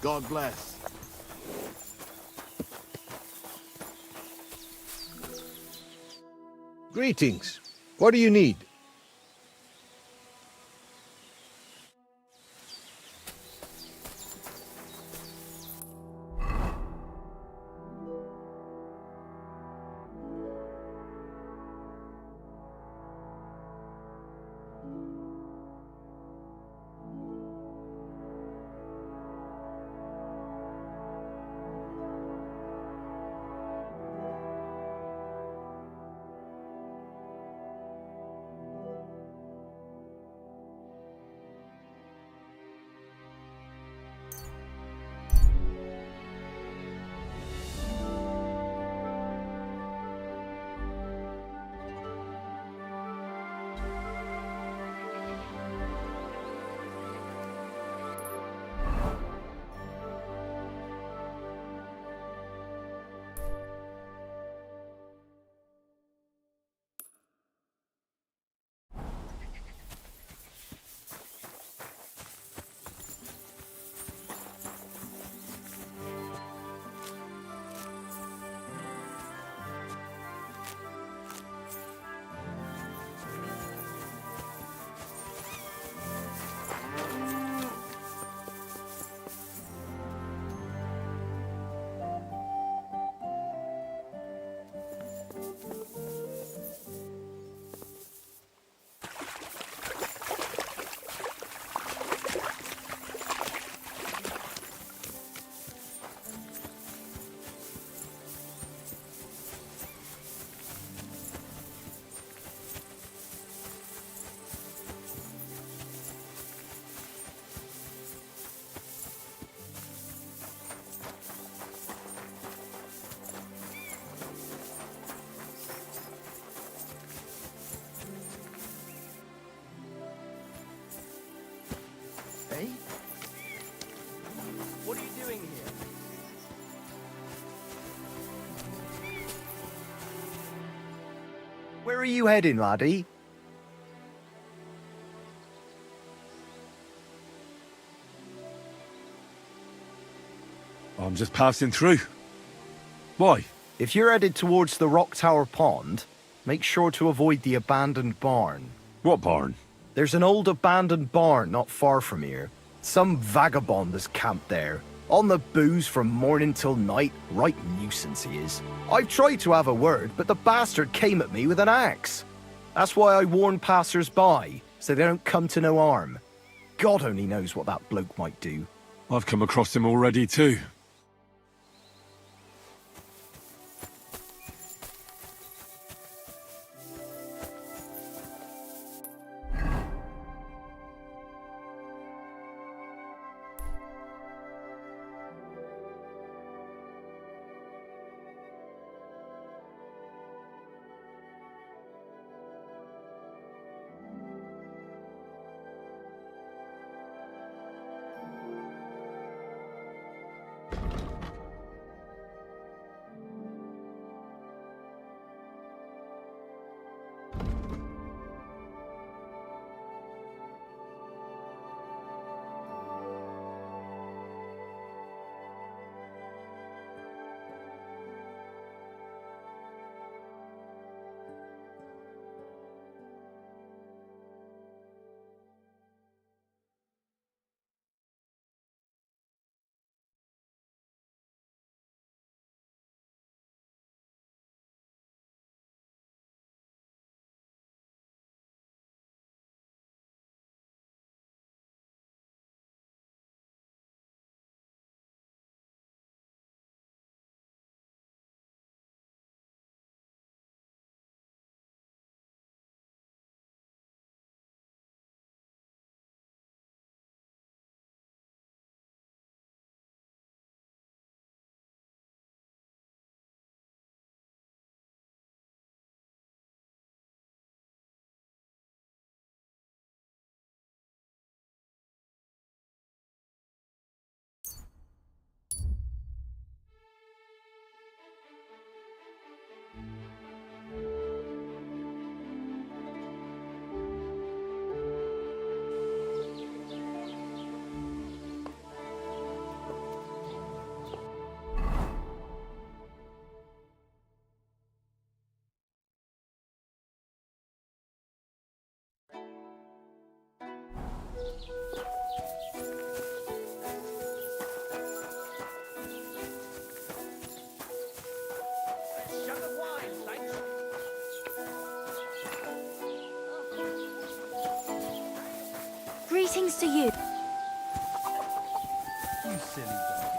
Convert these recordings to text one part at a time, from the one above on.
God bless. Greetings. What do you need? Hey? What are you doing here? Where are you heading, laddie? I'm just passing through. Why? If you're headed towards the Rock Tower Pond, make sure to avoid the abandoned barn. What barn? There's an old abandoned barn not far from here. Some vagabond has camped there. On the booze from morning till night, right nuisance he is. I've tried to have a word, but the bastard came at me with an axe. That's why I warn passers-by, so they don't come to no harm. God only knows what that bloke might do. I've come across him already too. Greetings to you. You silly donkey.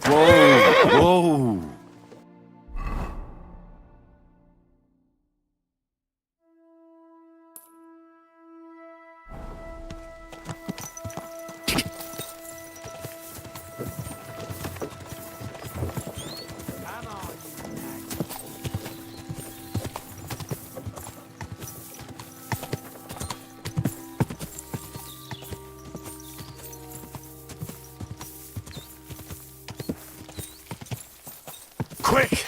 Whoa! Whoa! Quick!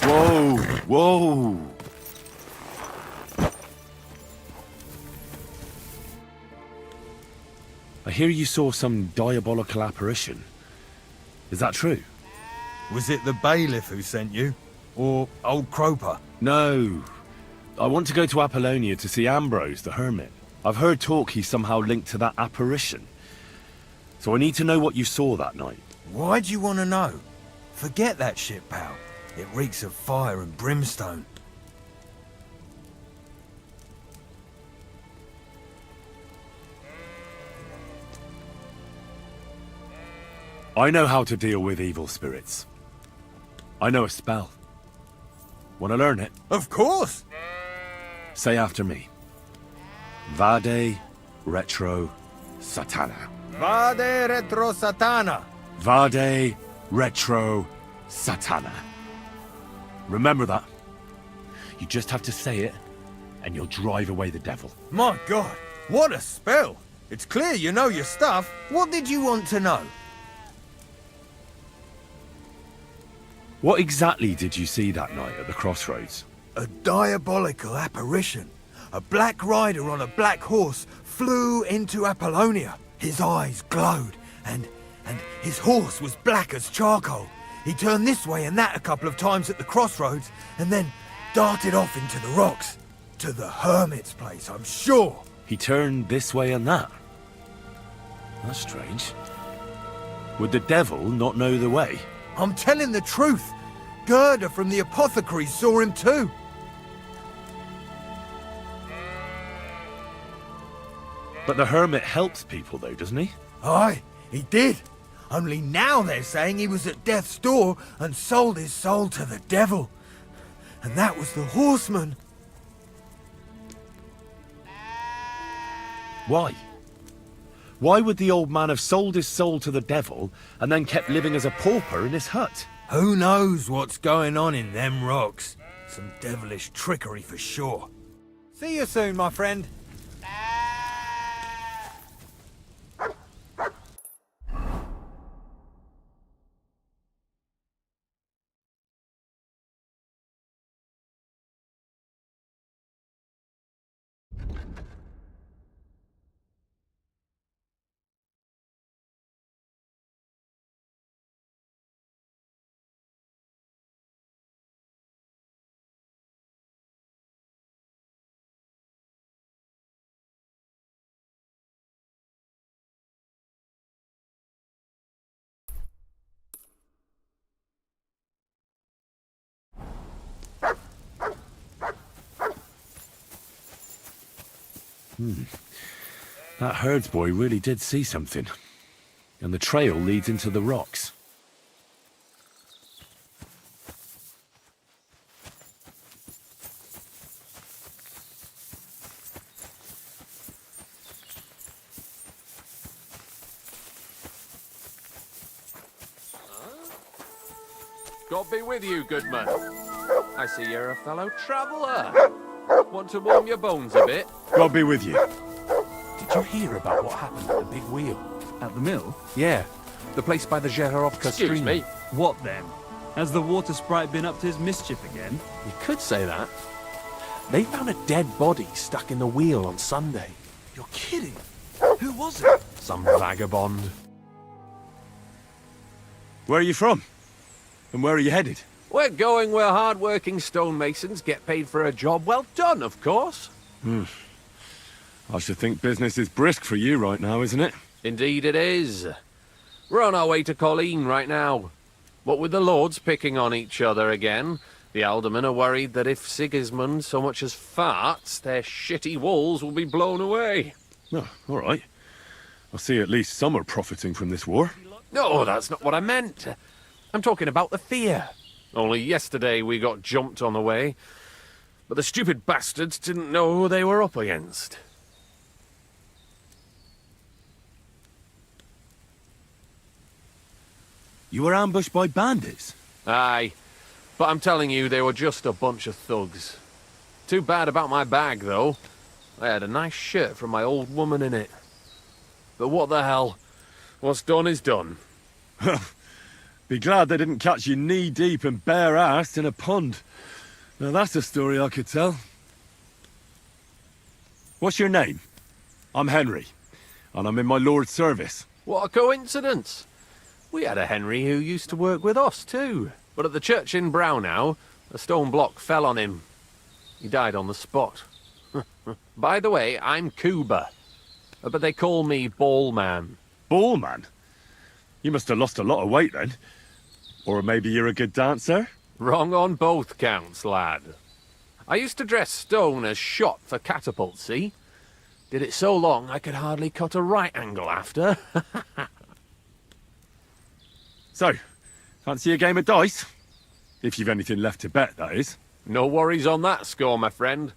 Whoa! Whoa! I hear you saw some diabolical apparition. Is that true? Was it the bailiff who sent you? Or old Croper? No. I want to go to Apollonia to see Ambrose, the hermit. I've heard talk he's somehow linked to that apparition. So I need to know what you saw that night. Why'd you want to know? Forget that shit, pal. It reeks of fire and brimstone. I know how to deal with evil spirits. I know a spell. Want to learn it? Of course! Say after me. Vade retro satana. Vade retro satana. Vade retro satana. Remember that. You just have to say it, and you'll drive away the devil. My God, what a spell! It's clear you know your stuff. What did you want to know? What exactly did you see that night at the crossroads? A diabolical apparition. A black rider on a black horse flew into Apollonia. His eyes glowed, and his horse was black as charcoal. He turned this way and that a couple of times at the crossroads, and then darted off into the rocks. To the hermit's place, I'm sure. He turned this way and that. That's strange. Would the devil not know the way? I'm telling the truth. Gerda from the apothecary saw him too. But the hermit helps people though, doesn't he? Aye, he did. Only now they're saying he was at death's door and sold his soul to the devil. And that was the horseman. Why? Why would the old man have sold his soul to the devil and then kept living as a pauper in his hut? Who knows what's going on in them rocks? Some devilish trickery for sure. See you soon, my friend. That herdsboy really did see something. And the trail leads into the rocks. God be with you, good man. I see you're a fellow traveller. Want to warm your bones a bit? God be with you. Did you hear about what happened at the big wheel? At the mill? Yeah, the place by the Zherovka stream. Excuse me. What then? Has the water sprite been up to his mischief again? You could say that. They found a dead body stuck in the wheel on Sunday. You're kidding. Who was it? Some vagabond. Where are you from? And where are you headed? We're going where hard-working stonemasons get paid for a job well done, of course. I should think business is brisk for you right now, isn't it? Indeed it is. We're on our way to Colleen right now. What with the lords picking on each other again, the aldermen are worried that if Sigismund so much as farts, their shitty walls will be blown away. Oh, all right. I see at least some are profiting from this war. No, that's not what I meant. I'm talking about the fear. Only yesterday we got jumped on the way, but the stupid bastards didn't know who they were up against. You were ambushed by bandits? Aye, but I'm telling you, they were just a bunch of thugs. Too bad about my bag, though. I had a nice shirt from my old woman in it. But what the hell? What's done is done. Be glad they didn't catch you knee-deep and bare-assed in a pond. Now that's a story I could tell. What's your name? I'm Henry. and I'm in my lord's service. What a coincidence. We had a Henry who used to work with us too. But at the church in Brownhow, a stone block fell on him. He died on the spot. By the way, I'm Cuba. But they call me Ballman. Ballman? You must have lost a lot of weight then. Or maybe you're a good dancer? Wrong on both counts, lad. I used to dress stone as shot for catapult, see? Did it so long I could hardly cut a right angle after. So, fancy a game of dice? If you've anything left to bet, that is. No worries on that score, my friend.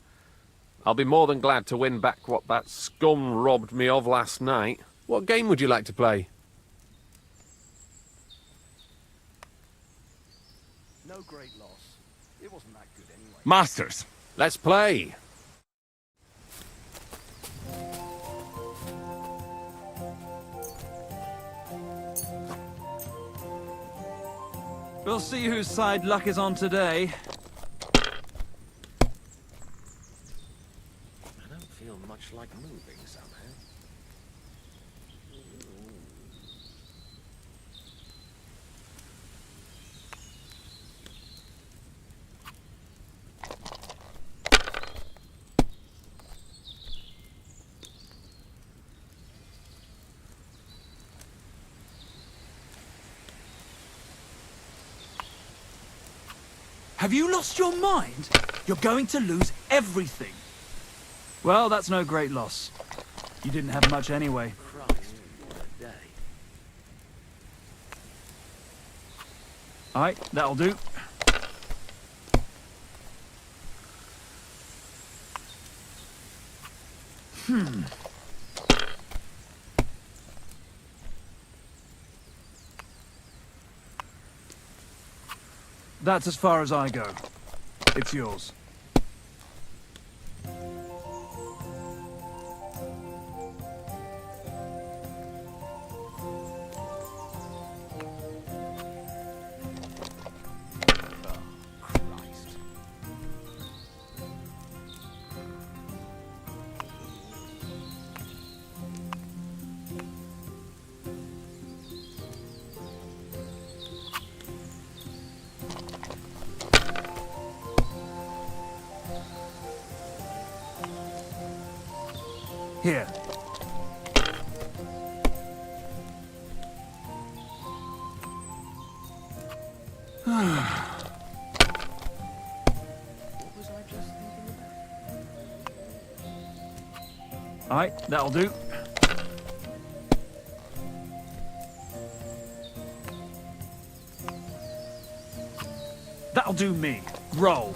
I'll be more than glad to win back what that scum robbed me of last night. What game would you like to play? No great loss. It wasn't that good anyway. Masters. Let's play. We'll see whose side luck is on today. I don't feel much like moving somehow. Have you lost your mind? You're going to lose everything. Well, that's no great loss. You didn't have much anyway. Christ, what a day. Alright, that'll do. That's as far as I go. It's yours. Here. Alright, that'll do. That'll do me. Roll.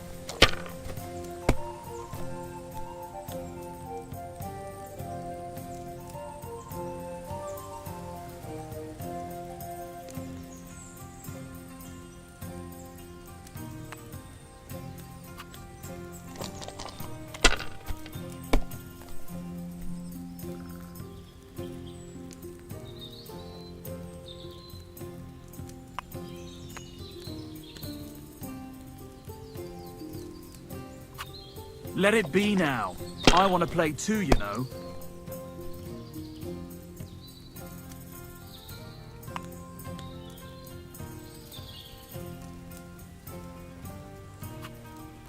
Let it be now. I want to play too, you know.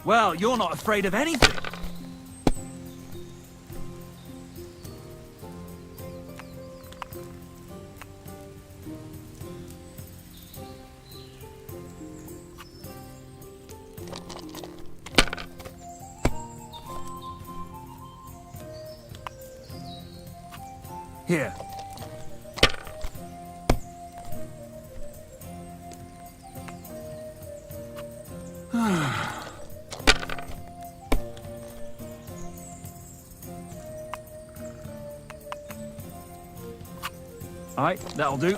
Well, you're not afraid of anything. Here. Alright, that'll do.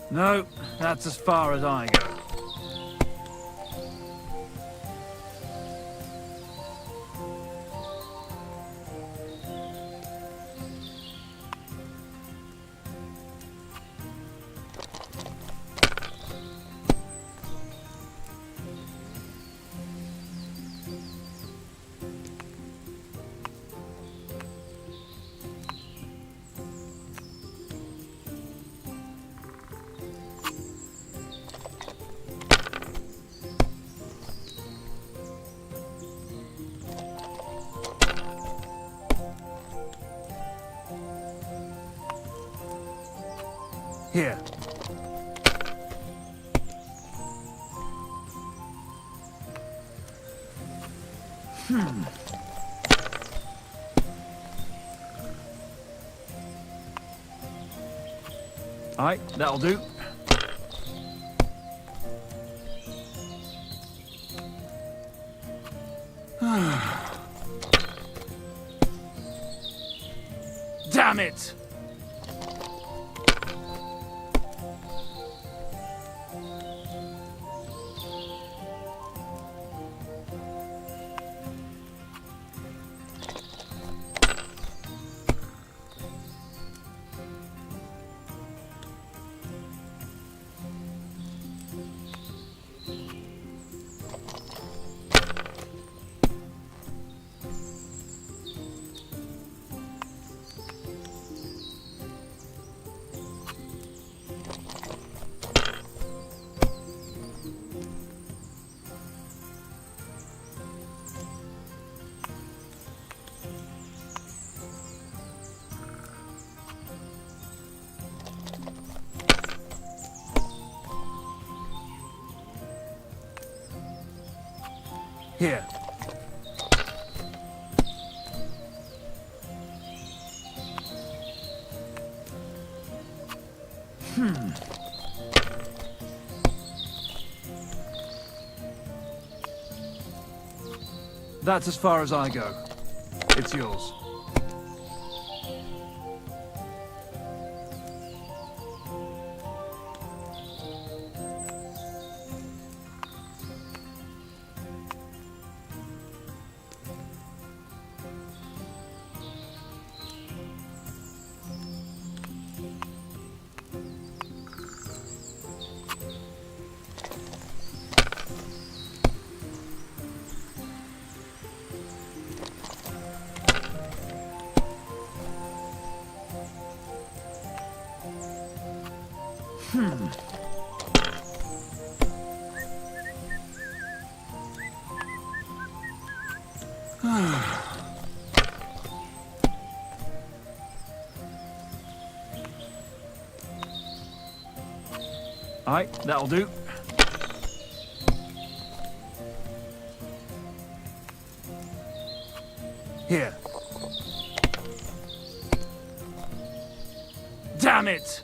No, that's as far as I go. Here. Alright, that'll do. Damn it! Here. That's as far as I go. It's yours. Alright, that'll do. Here. Damn it!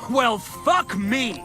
Well, fuck me!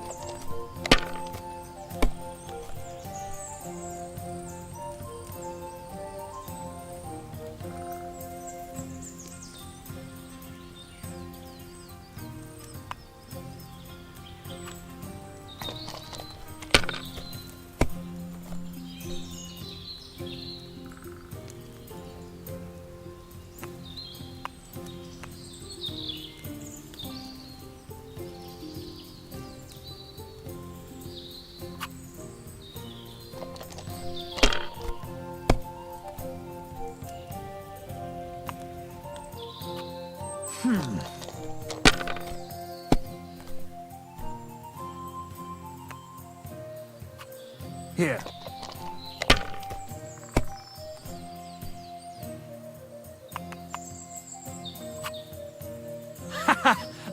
Here.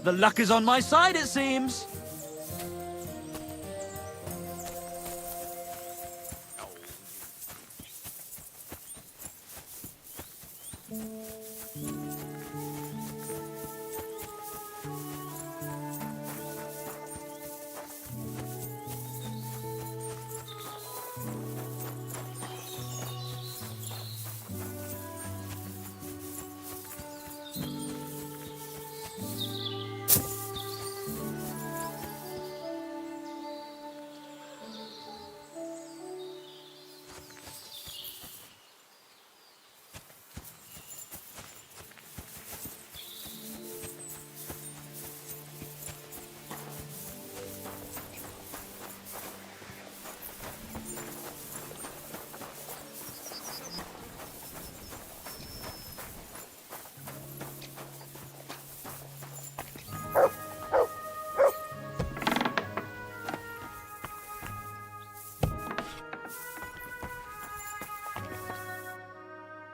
The luck is on my side, it seems.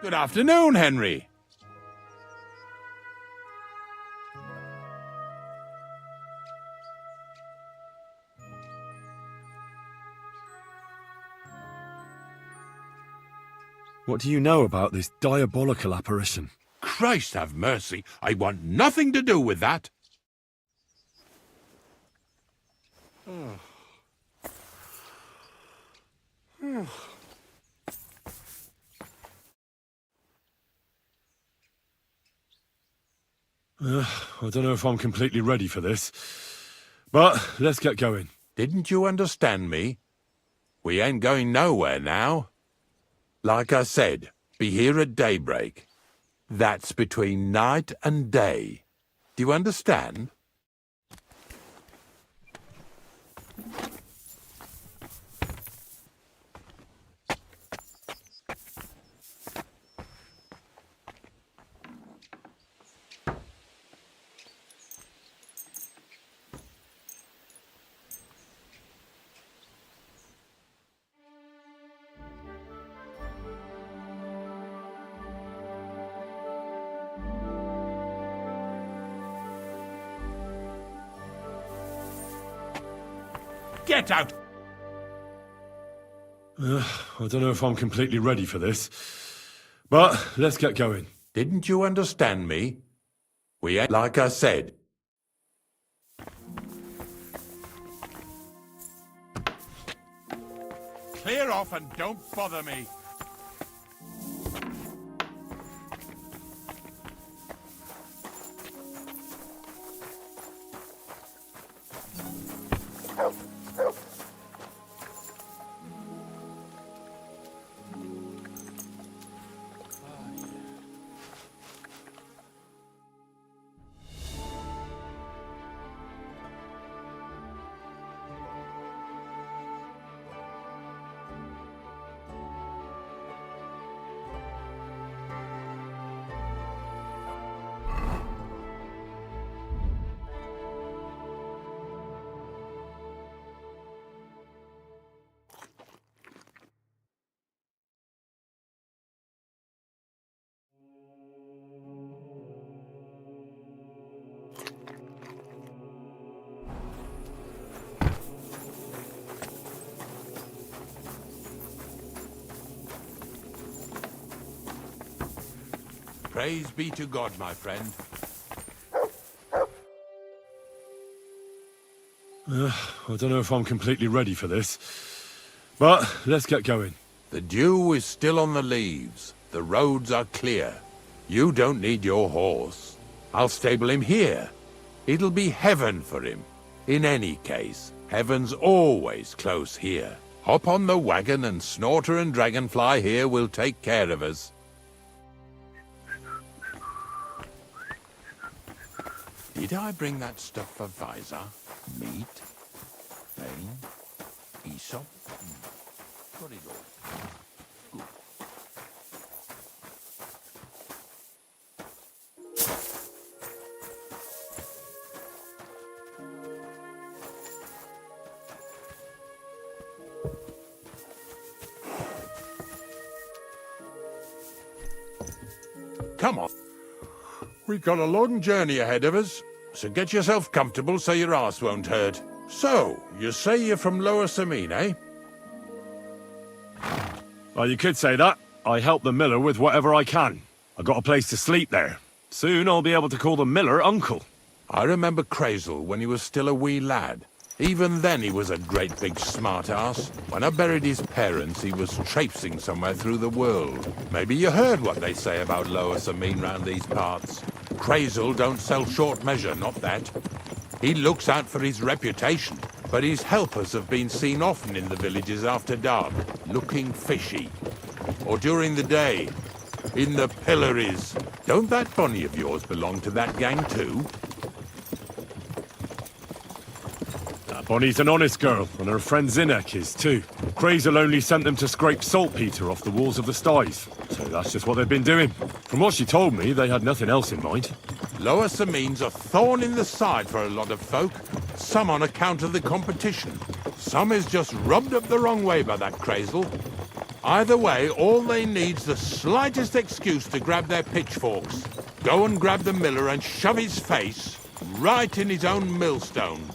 Good afternoon, Henry. What do you know about this diabolical apparition? Christ have mercy. I want nothing to do with that. I don't know if I'm completely ready for this, but let's get going. Didn't you understand me? We ain't going nowhere now. Like I said, be here at daybreak. That's between night and day. Do you understand? Get out! I don't know if I'm completely ready for this, but let's get going. Didn't you understand me? We ain't like I said. Clear off and don't bother me. Praise be to God, my friend. I don't know if I'm completely ready for this, but let's get going. The dew is still on the leaves. The roads are clear. You don't need your horse. I'll stable him here. It'll be heaven for him. In any case, heaven's always close here. Hop on the wagon and Snorter and Dragonfly here will take care of us. Did I bring that stuff for Visor? Meat? Bane? Aesop? Got it all. Good. Come on. We've got a long journey ahead of us, so get yourself comfortable so your arse won't hurt. So, you say you're from Lower Samine, eh? Well, you could say that. I help the miller with whatever I can. I got a place to sleep there. Soon I'll be able to call the miller uncle. I remember Crazel when he was still a wee lad. Even then he was a great big smart-ass. When I buried his parents, he was traipsing somewhere through the world. Maybe you heard what they say about Lower Samine round these parts. Crazel don't sell short measure, not that. He looks out for his reputation, but his helpers have been seen often in the villages after dark, looking fishy. Or during the day, in the pillories. Don't that Bonnie of yours belong to that gang too? Bonnie's an honest girl, and her friend Zinnek is too. Crazel only sent them to scrape saltpeter off the walls of the sties, so that's just what they've been doing. From what she told me, they had nothing else in mind. Lower Samine's a thorn in the side for a lot of folk, some on account of the competition. Some is just rubbed up the wrong way by that Crazel. Either way, all they need's the slightest excuse to grab their pitchforks. Go and grab the miller and shove his face right in his own millstone.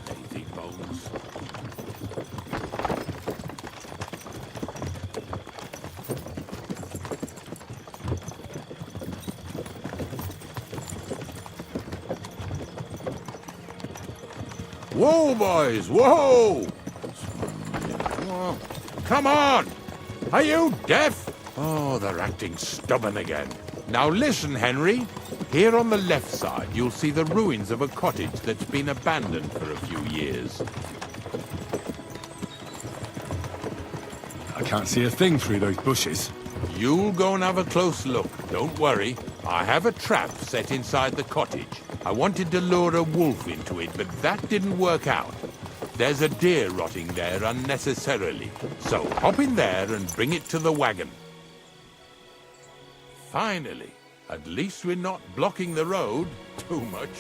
Lazy bones. Whoa, boys, whoa! Whoa. Come on! Are you deaf? Oh, they're acting stubborn again. Now listen, Henry. Here on the left side, you'll see the ruins of a cottage that's been abandoned for a few years. I can't see a thing through those bushes. You'll go and have a close look. Don't worry. I have a trap set inside the cottage. I wanted to lure a wolf into it, but that didn't work out. There's a deer rotting there unnecessarily. So hop in there and bring it to the wagon. Finally. At least we're not blocking the road too much.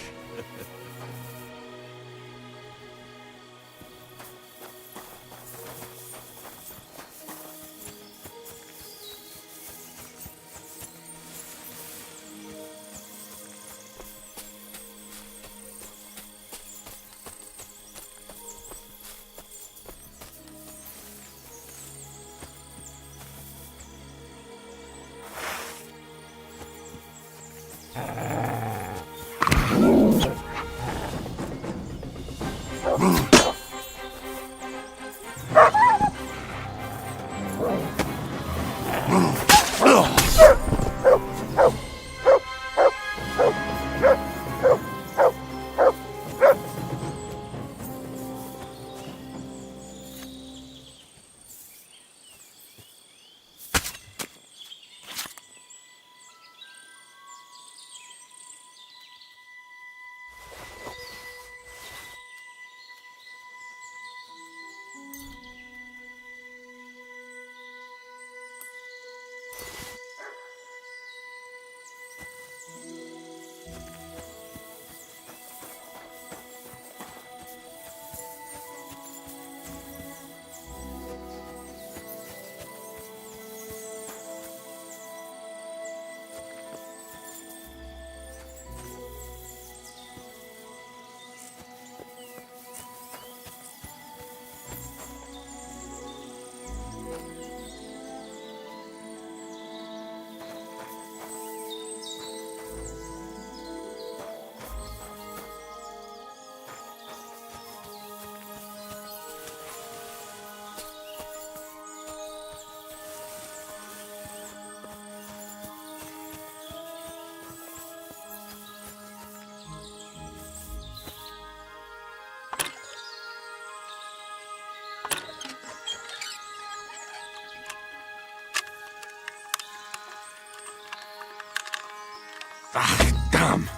Ah, damn!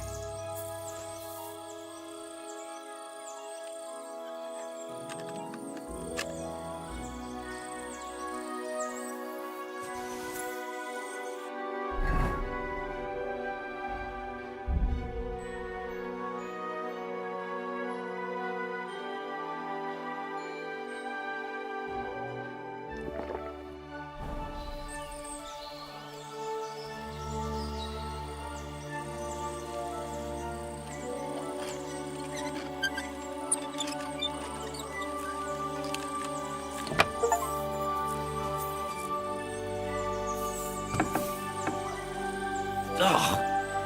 Oh,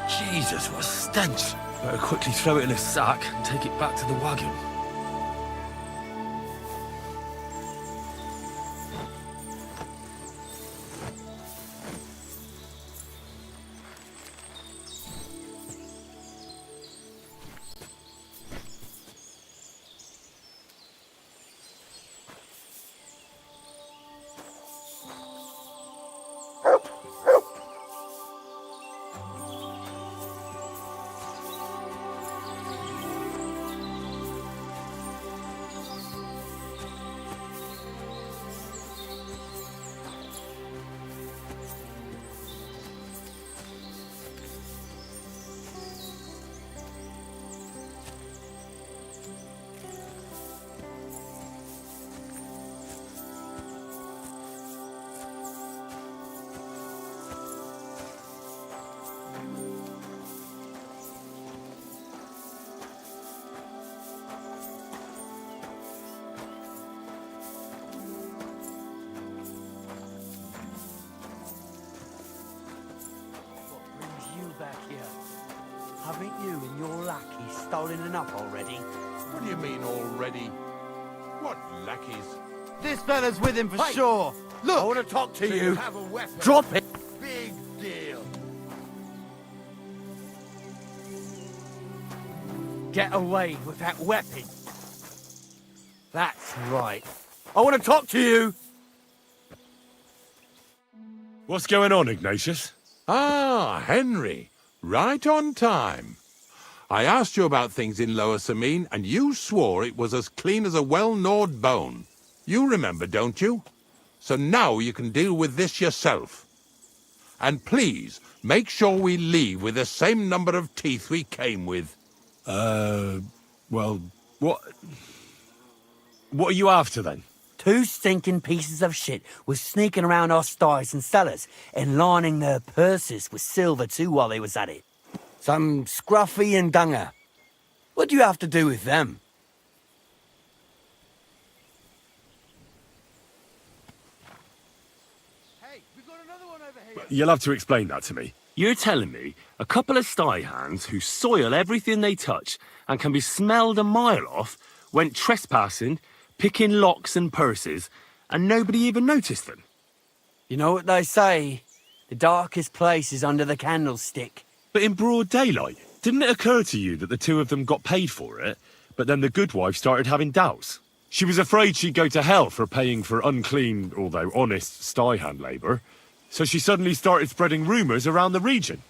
Jesus, what a stench. Better quickly throw it in a sack and take it back to the wagon. stolen enough already. What do you mean already? What lackeys? This fella's with him for Hey! sure. Look, I want to talk to so you. you have a weapon. drop it. Big deal. Get away with that weapon. That's right. I want to talk to you. What's going on, Ignatius? Ah, Henry. Right on time. I asked you about things in Lower Samine, and you swore it was as clean as a well-gnawed bone. You remember, don't you? So now you can deal with this yourself. And please, make sure we leave with the same number of teeth we came with. Well, what are you after, then? 2 stinking pieces of shit was sneaking around our sties and cellars and lining their purses with silver too while they was at it. Some scruffy and dunger. What do you have to do with them? Hey, we've got another one over here. You'll have to explain that to me. You're telling me a couple of sty hands who soil everything they touch and can be smelled a mile off went trespassing, picking locks and purses, and nobody even noticed them? You know what they say? The darkest place is under the candlestick. But in broad daylight, didn't it occur to you that the two of them got paid for it, but then the good wife started having doubts? She was afraid she'd go to hell for paying for unclean, although honest, sty hand labour, so she suddenly started spreading rumours around the region.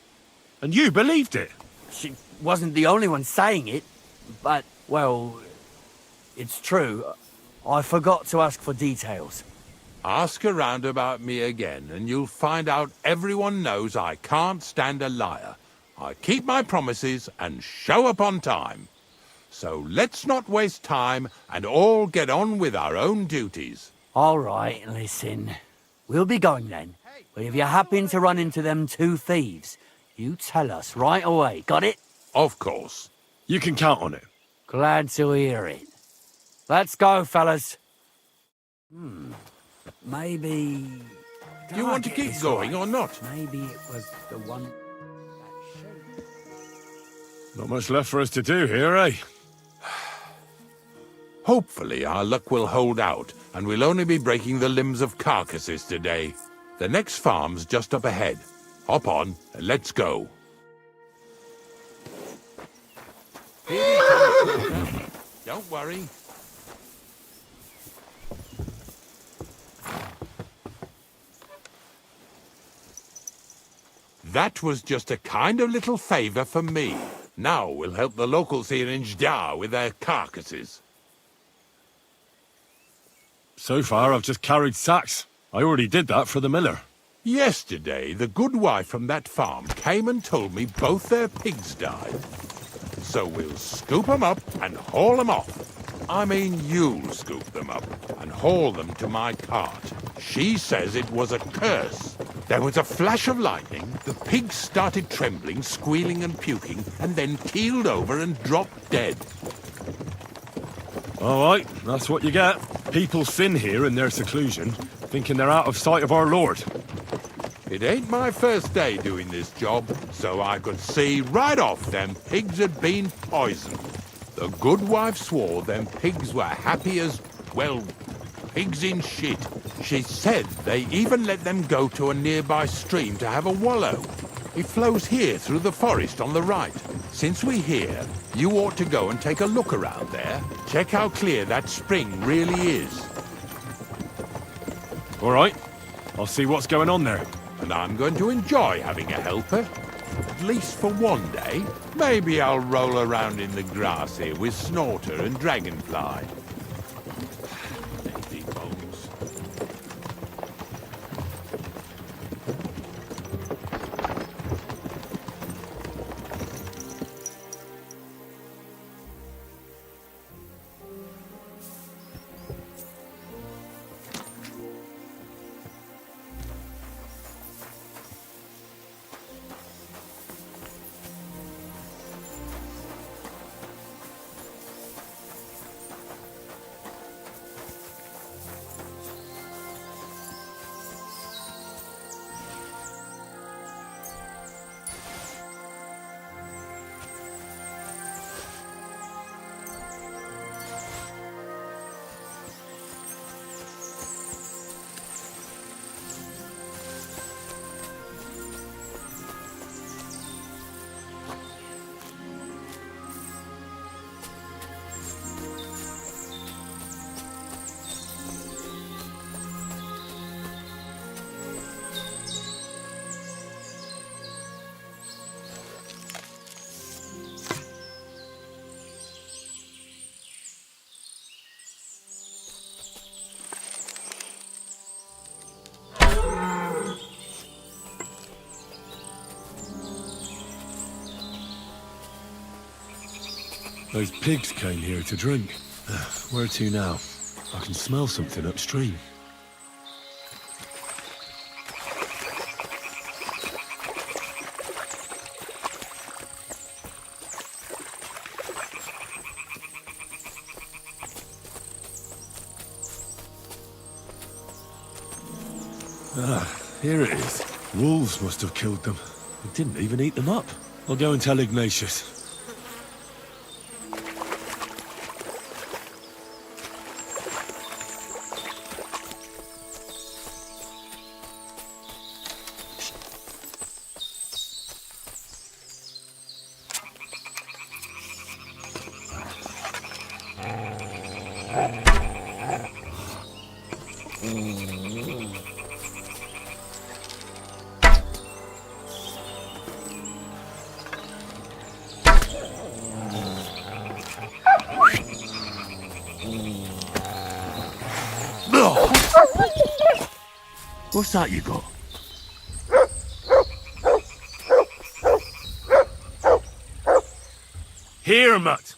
And you believed it. She wasn't the only one saying it, but, well, it's true. I forgot to ask for details. Ask around about me again, and you'll find out everyone knows I can't stand a liar. I keep my promises and show up on time. So let's not waste time and all get on with our own duties. All right, listen. We'll be going then. But if you happen to run into them 2 thieves, you tell us right away. Got it? Of course. You can count on it. Glad to hear it. Let's go, fellas. Maybe... Do you want to Did I get keep this going right? or not? Maybe it was the one... Not much left for us to do here, eh? Hopefully our luck will hold out, and we'll only be breaking the limbs of carcasses today. The next farm's just up ahead. Hop on, and let's go. Don't worry. That was just a kind of little favour for me. Now we'll help the locals here in Jda with their carcasses. So far, I've just carried sacks. I already did that for the miller. Yesterday, the good wife from that farm came and told me both their pigs died. So we'll scoop 'em up and haul 'em off. I mean, you'll scoop them up and haul them to my cart. She says it was a curse. There was a flash of lightning, the pigs started trembling, squealing and puking, and then keeled over and dropped dead. All right, that's what you get. People sin here in their seclusion, thinking they're out of sight of our Lord. It ain't my first day doing this job, so I could see right off them pigs had been poisoned. The good wife swore them pigs were happy as, well, pigs in shit. She said they even let them go to a nearby stream to have a wallow. It flows here through the forest on the right. Since we're here, you ought to go and take a look around there. Check how clear that spring really is. All right, I'll see what's going on there. And I'm going to enjoy having a helper. At least for one day. Maybe I'll roll around in the grass here with Snorter and Dragonfly. Lazy bones. Those pigs came here to drink. Where to now? I can smell something upstream. Here it is. Wolves must have killed them. They didn't even eat them up. I'll go and tell Ignatius. What's that you got? Here, mutt!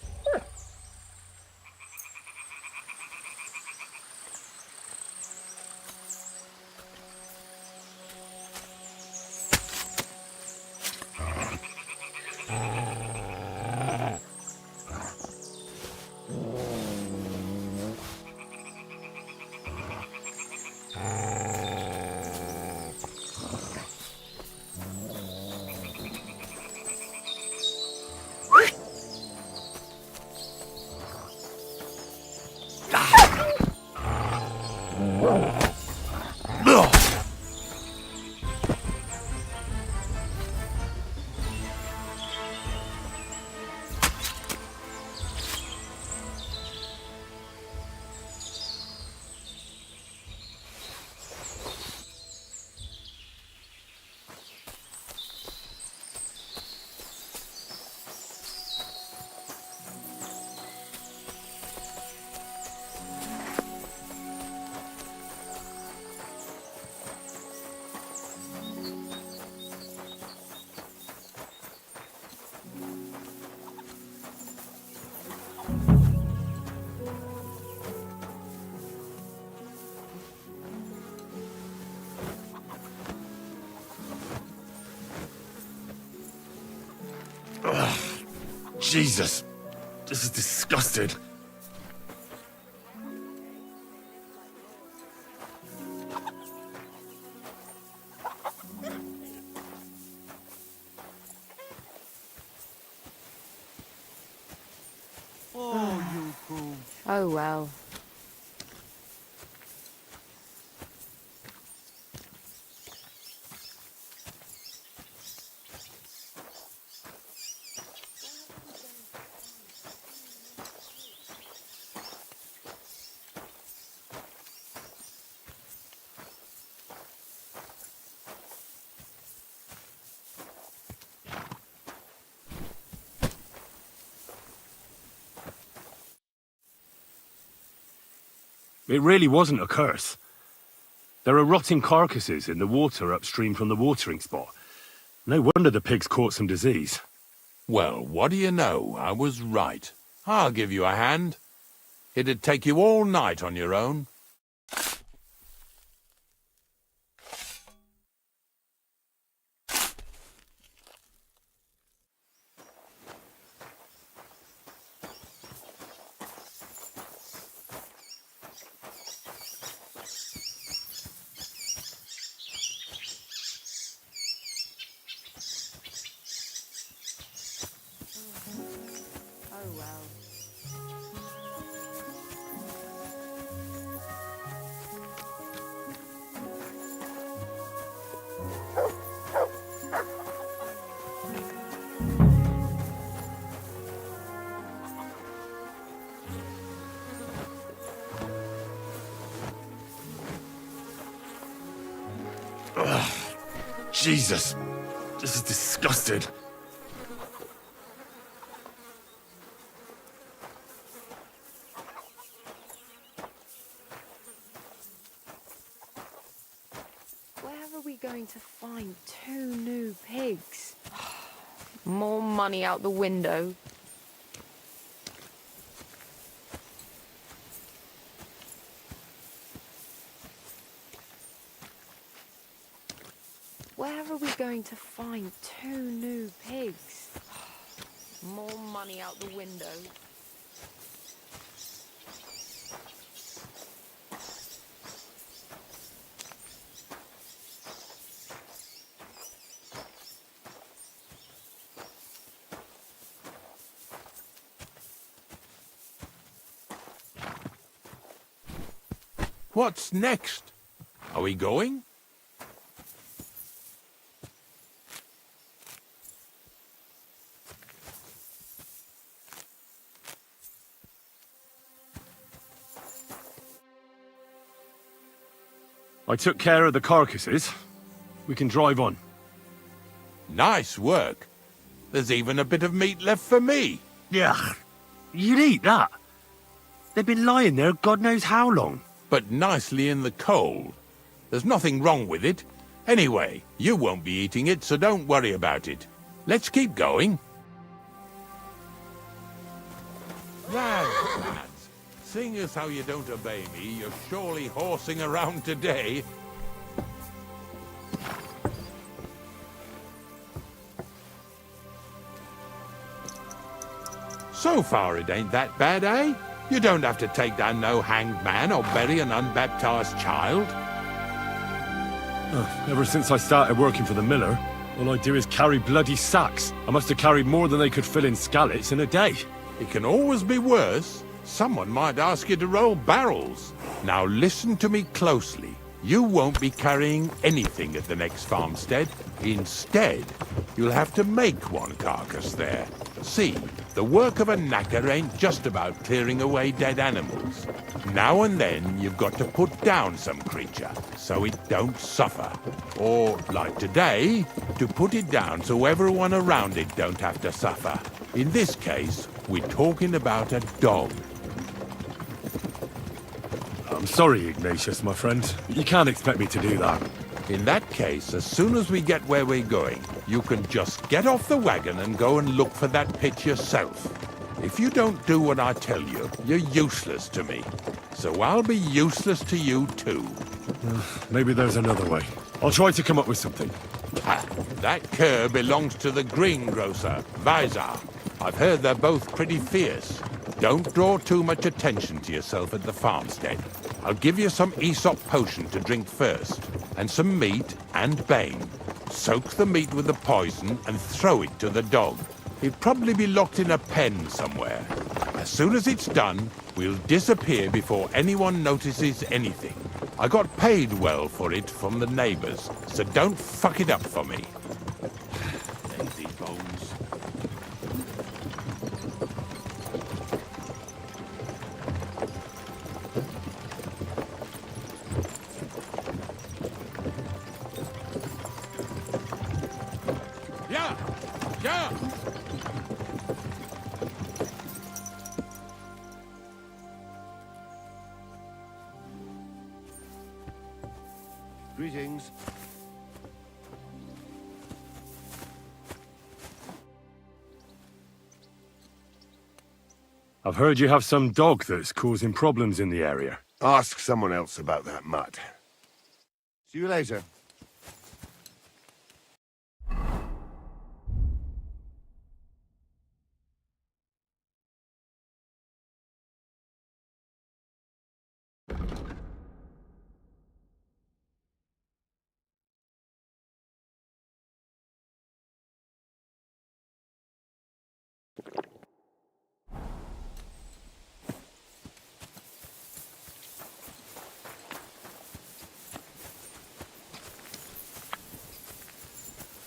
Jesus, this is disgusting. Oh well. It really wasn't a curse. There are rotting carcasses in the water upstream from the watering spot. No wonder the pigs caught some disease. Well, what do you know? I was right. I'll give you a hand. It'd take you all night on your own. Oh well. Jesus, this is disgusting. Where are we going to find 2 new pigs? More money out the window. Where are we going to find 2 new pigs? More money out the window. What's next? Are we going? I took care of the carcasses. We can drive on. Nice work. There's even a bit of meat left for me. Yeah, you'd eat that. They've been lying there God knows how long. But nicely in the cold. There's nothing wrong with it. Anyway, you won't be eating it, so don't worry about it. Let's keep going. Lads, seeing as how you don't obey me, you're surely horsing around today. So far it ain't that bad, eh? You don't have to take down no hanged man or bury an unbaptized child. Ever since I started working for the miller, all I do is carry bloody sacks. I must have carried more than they could fill in skallets in a day. It can always be worse. Someone might ask you to roll barrels. Now listen to me closely. You won't be carrying anything at the next farmstead. Instead, you'll have to make one carcass there. See, the work of a knacker ain't just about clearing away dead animals. Now and then, you've got to put down some creature, so it don't suffer. Or, like today, to put it down so everyone around it don't have to suffer. In this case, we're talking about a dog. I'm sorry, Ignatius, my friend. You can't expect me to do that. In that case, as soon as we get where we're going, you can just get off the wagon and go and look for that pit yourself. If you don't do what I tell you, you're useless to me. So I'll be useless to you too. Maybe there's another way. I'll try to come up with something. Ha! That cur belongs to the greengrocer, Vizar. I've heard they're both pretty fierce. Don't draw too much attention to yourself at the farmstead. I'll give you some Aesop potion to drink first, and some meat and bane. Soak the meat with the poison and throw it to the dog. He'll probably be locked in a pen somewhere. As soon as it's done, we'll disappear before anyone notices anything. I got paid well for it from the neighbors, so don't fuck it up for me. Lazy bones. Yeah! Yeah! Greetings. I've heard you have some dog that's causing problems in the area. Ask someone else about that, mutt. See you later.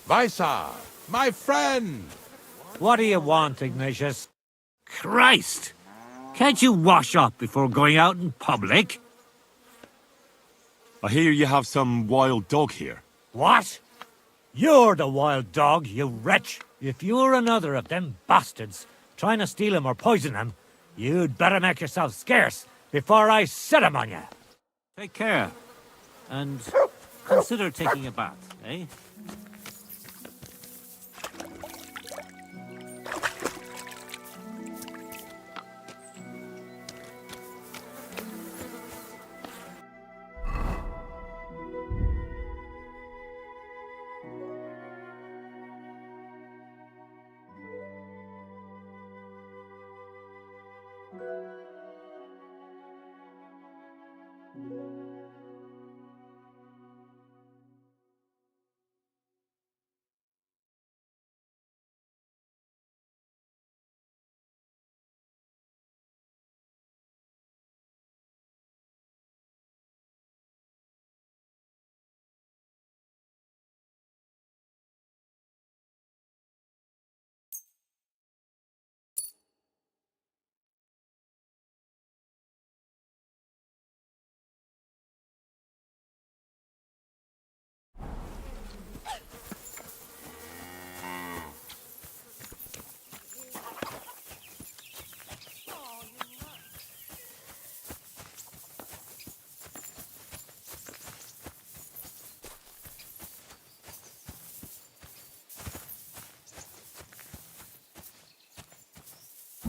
Vizar, my friend! What do you want, Ignatius? Christ! Can't you wash up before going out in public? I hear you have some wild dog here. What? You're the wild dog, you wretch! If you're another of them bastards trying to steal him or poison him, you'd better make yourself scarce before I set him on you. Take care. And consider taking a bath, eh?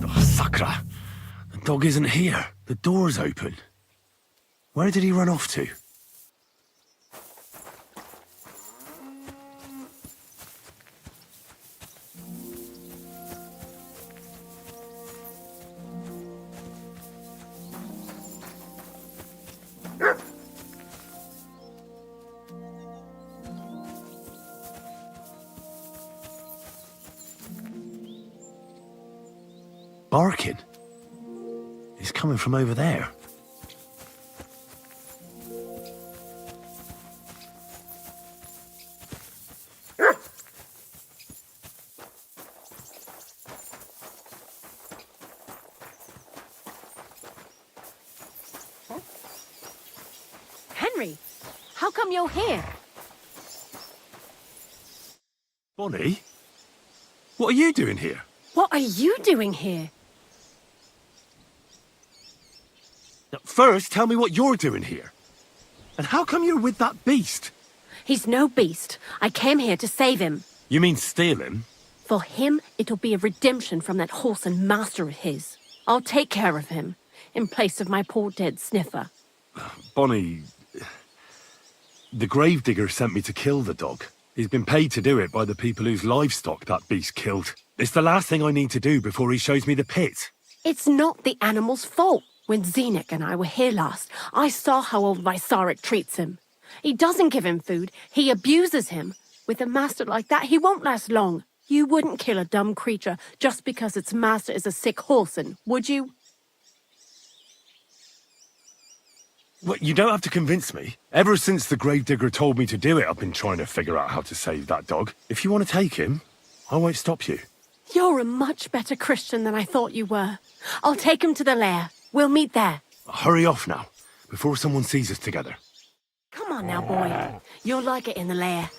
Oh, Sakra! The dog isn't here. The door's open. Where did he run off to? Barking. He's coming from over there. Henry, how come you're here? Bonnie? What are you doing here? What are you doing here? First, tell me what you're doing here. And how come you're with that beast? He's no beast. I came here to save him. You mean steal him? For him, it'll be a redemption from that horse and master of his. I'll take care of him, in place of my poor dead sniffer. Bonnie... The gravedigger sent me to kill the dog. He's been paid to do it by the people whose livestock that beast killed. It's the last thing I need to do before he shows me the pit. It's not the animal's fault. When Zenek and I were here last, I saw how old Vysarik treats him. He doesn't give him food, he abuses him. With a master like that, he won't last long. You wouldn't kill a dumb creature just because its master is a sick horseman, would you? Well, you don't have to convince me. Ever since the gravedigger told me to do it, I've been trying to figure out how to save that dog. If you want to take him, I won't stop you. You're a much better Christian than I thought you were. I'll take him to the lair. We'll meet there. Hurry off now, before someone sees us together. Come on now, boy. You'll like it in the lair.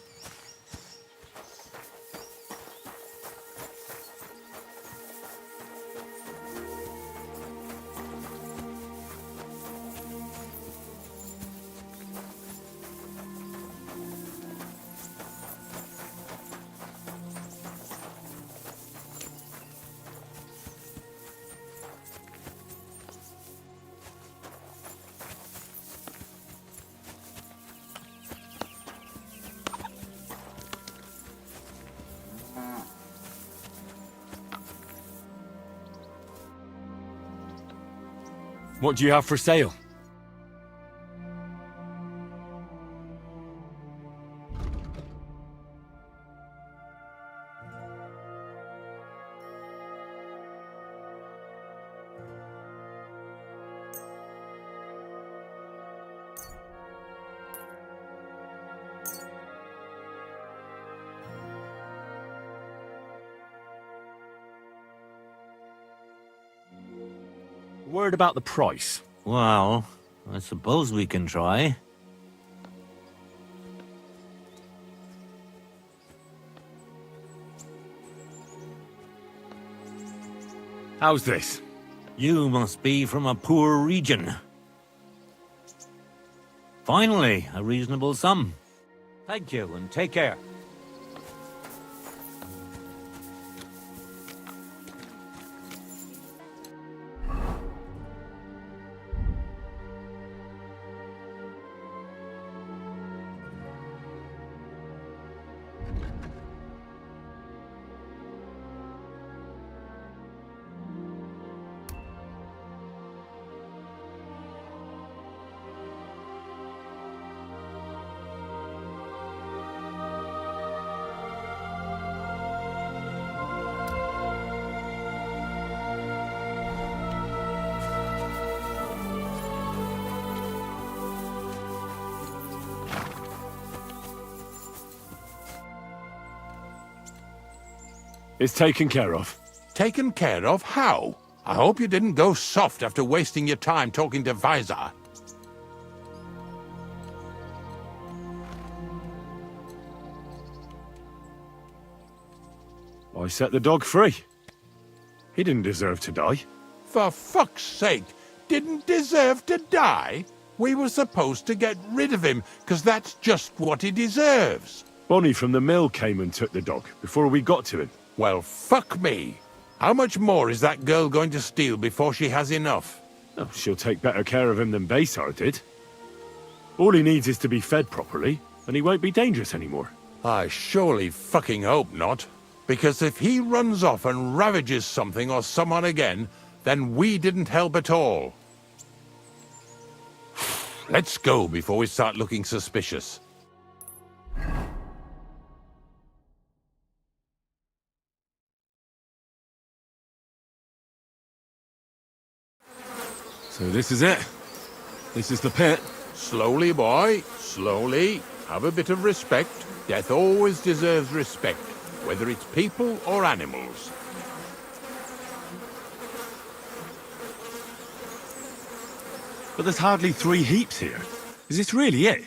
What do you have for sale? Word about the price. Well, I suppose we can try. How's this? You must be from a poor region. Finally, a reasonable sum. Thank you, and take care. It's taken care of. Taken care of? How? I hope you didn't go soft after wasting your time talking to Visor. I set the dog free. He didn't deserve to die. For fuck's sake, didn't deserve to die? We were supposed to get rid of him, because that's just what he deserves. Bonnie from the mill came and took the dog before we got to him. Well, fuck me. How much more is that girl going to steal before she has enough? Oh, she'll take better care of him than Baysar did. All he needs is to be fed properly, and he won't be dangerous anymore. I surely fucking hope not. Because if he runs off and ravages something or someone again, then we didn't help at all. Let's go before we start looking suspicious. So this is it. This is the pit. Slowly, boy, slowly. Have a bit of respect. Death always deserves respect, whether it's people or animals. But there's hardly 3 heaps here. Is this really it?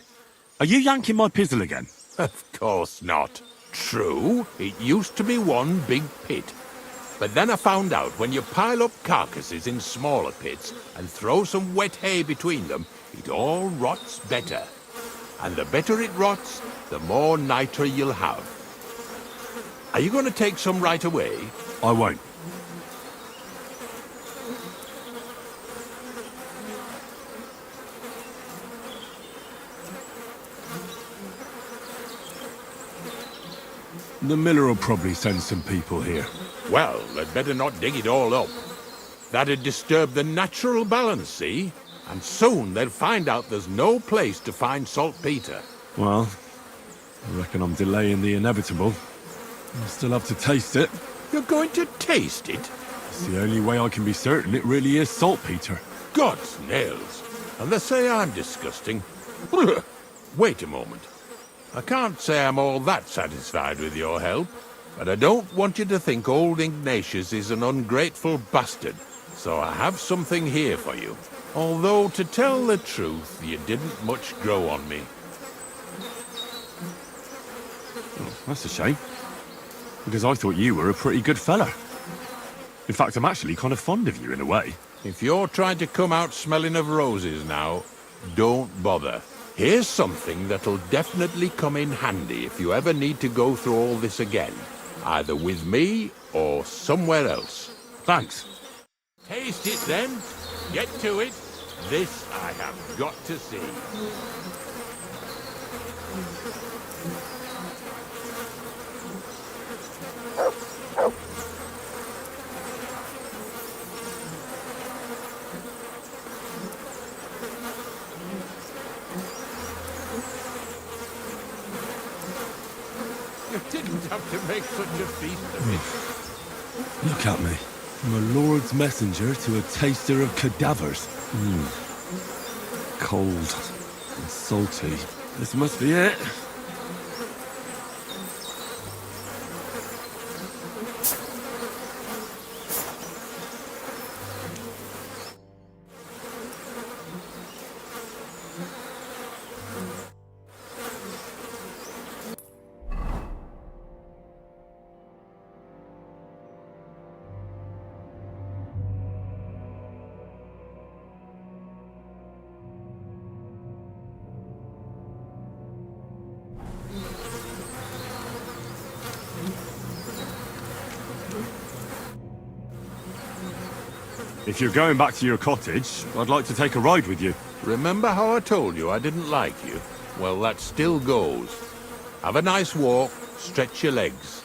Are you yanking my pizzle again? Of course not. True, it used to be one big pit. But then I found out when you pile up carcasses in smaller pits and throw some wet hay between them, it all rots better. And the better it rots, the more niter you'll have. Are you going to take some right away? I won't. The miller will probably send some people here. Well, they'd better not dig it all up. That'd disturb the natural balance, see? And soon they'll find out there's no place to find saltpeter. Well, I reckon I'm delaying the inevitable. I'll still have to taste it. You're going to taste it? It's the only way I can be certain it really is saltpeter. God's nails. And they say I'm disgusting. Wait a moment. I can't say I'm all that satisfied with your help, but I don't want you to think old Ignatius is an ungrateful bastard, so I have something here for you. Although, to tell the truth, you didn't much grow on me. Oh, that's a shame. Because I thought you were a pretty good fella. In fact, I'm actually kind of fond of you in a way. If you're trying to come out smelling of roses now, don't bother. Here's something that'll definitely come in handy if you ever need to go through all this again. Either with me or somewhere else. Thanks. Taste it then. Get to it. This I have got to see. You didn't have to make such a feast of it. Look at me. From a lord's messenger to a taster of cadavers. Cold and salty. This must be it. If you're going back to your cottage, I'd like to take a ride with you. Remember how I told you I didn't like you? Well, that still goes. Have a nice walk, stretch your legs.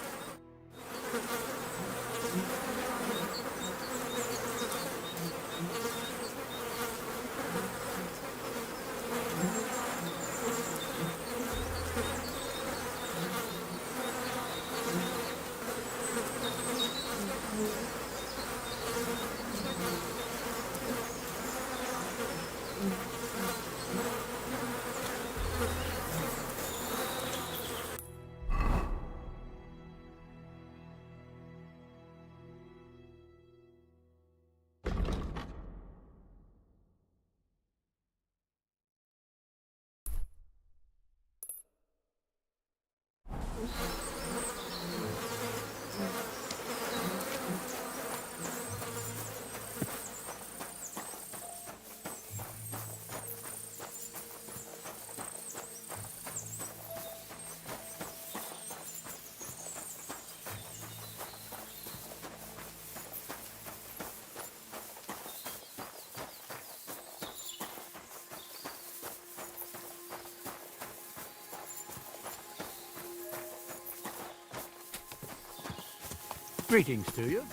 Greetings to you.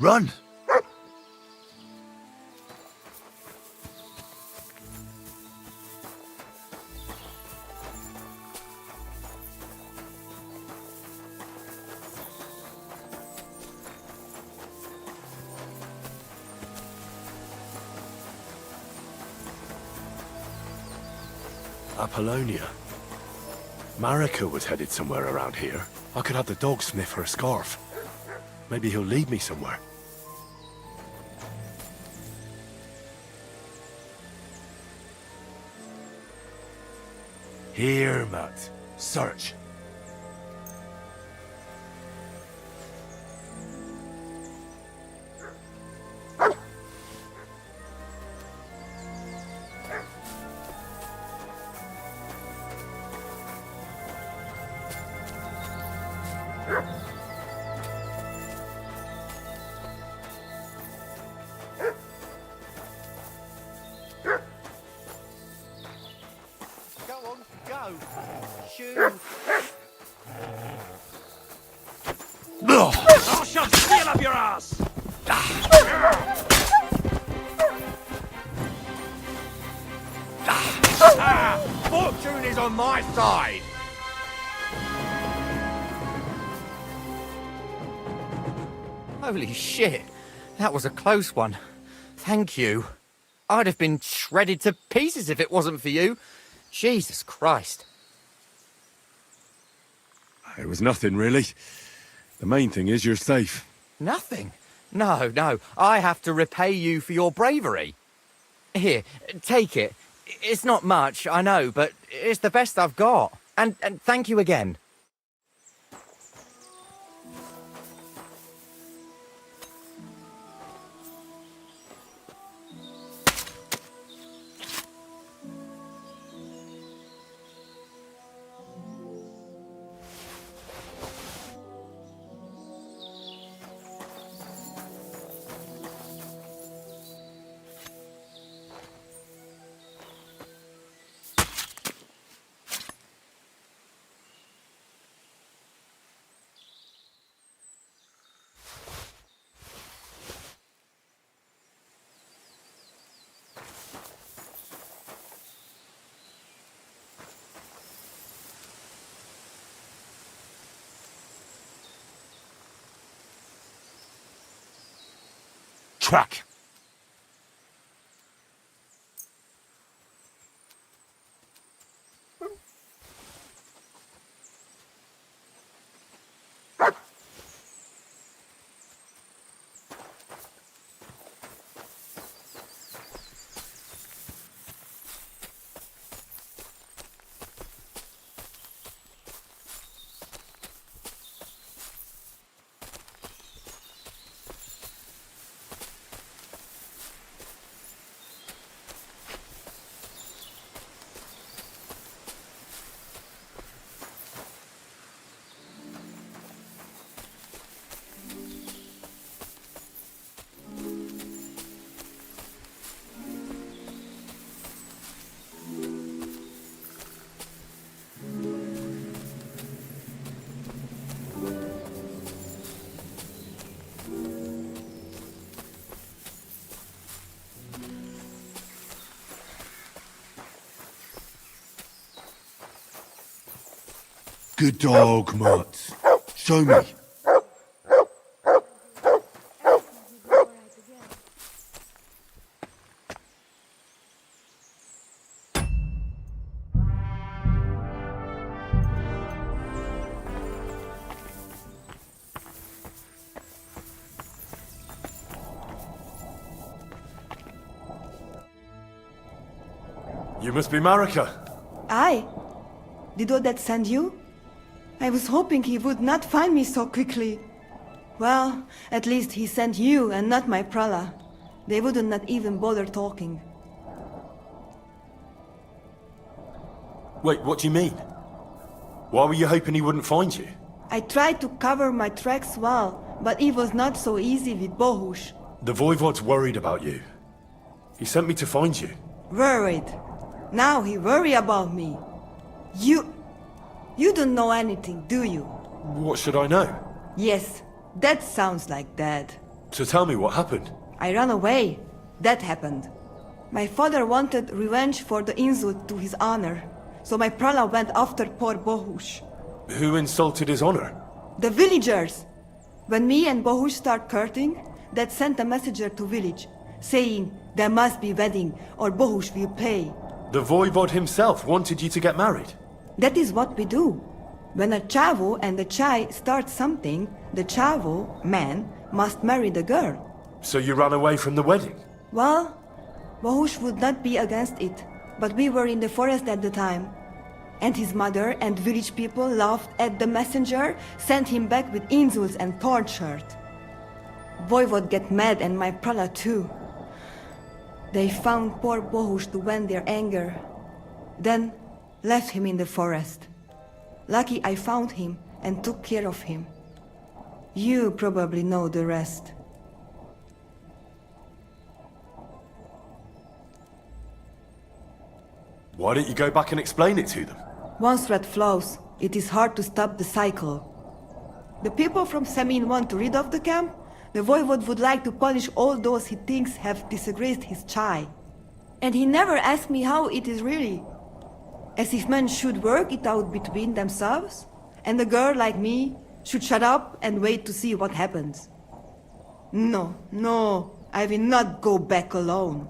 Run! Apollonia. Marika was headed somewhere around here. I could have the dog sniff her scarf. Maybe he'll lead me somewhere. Here, Matt. Search. I'll shove steel up your ass! Fortune is on my side! Holy shit. That was a close one. Thank you. I'd have been shredded to pieces if it wasn't for you. Jesus Christ. It was nothing, really. The main thing is you're safe. Nothing? No, no. I have to repay you for your bravery. Here, take it. It's not much, I know, but it's the best I've got. And thank you again. Track. Good dog, Mutt. Show me. You must be Marika. Aye. Did Odette send you? I was hoping he would not find me so quickly. Well, at least he sent you and not my prala. They wouldn't not even bother talking. Wait, what do you mean? Why were you hoping he wouldn't find you? I tried to cover my tracks well, but it was not so easy with Bohush. The Voivod's worried about you. He sent me to find you. Worried. Now he worry about me. You don't know anything, do you? What should I know? Yes, that sounds like Dad. So tell me what happened. I ran away. That happened. My father wanted revenge for the insult to his honor, so my prala went after poor Bohush. Who insulted his honor? The villagers! When me and Bohush start courting, Dad sent a messenger to village, saying there must be wedding or Bohush will pay. The voivod himself wanted you to get married. That is what we do. When a chavo and a chai start something, the chavo, man, must marry the girl. So you ran away from the wedding? Well, Bohush would not be against it, but we were in the forest at the time. And his mother and village people laughed at the messenger, sent him back with insults and tortured. Voivod get mad and my prala too. They found poor Bohush to vent their anger. Then left him in the forest. Lucky I found him and took care of him. You probably know the rest. Why don't you go back and explain it to them? Once red flows, it is hard to stop the cycle. The people from Samin want to rid of the camp. The voivod would like to punish all those he thinks have disgraced his chai. And he never asked me how it is really. As if men should work it out between themselves, and a girl like me should shut up and wait to see what happens. No, no, I will not go back alone.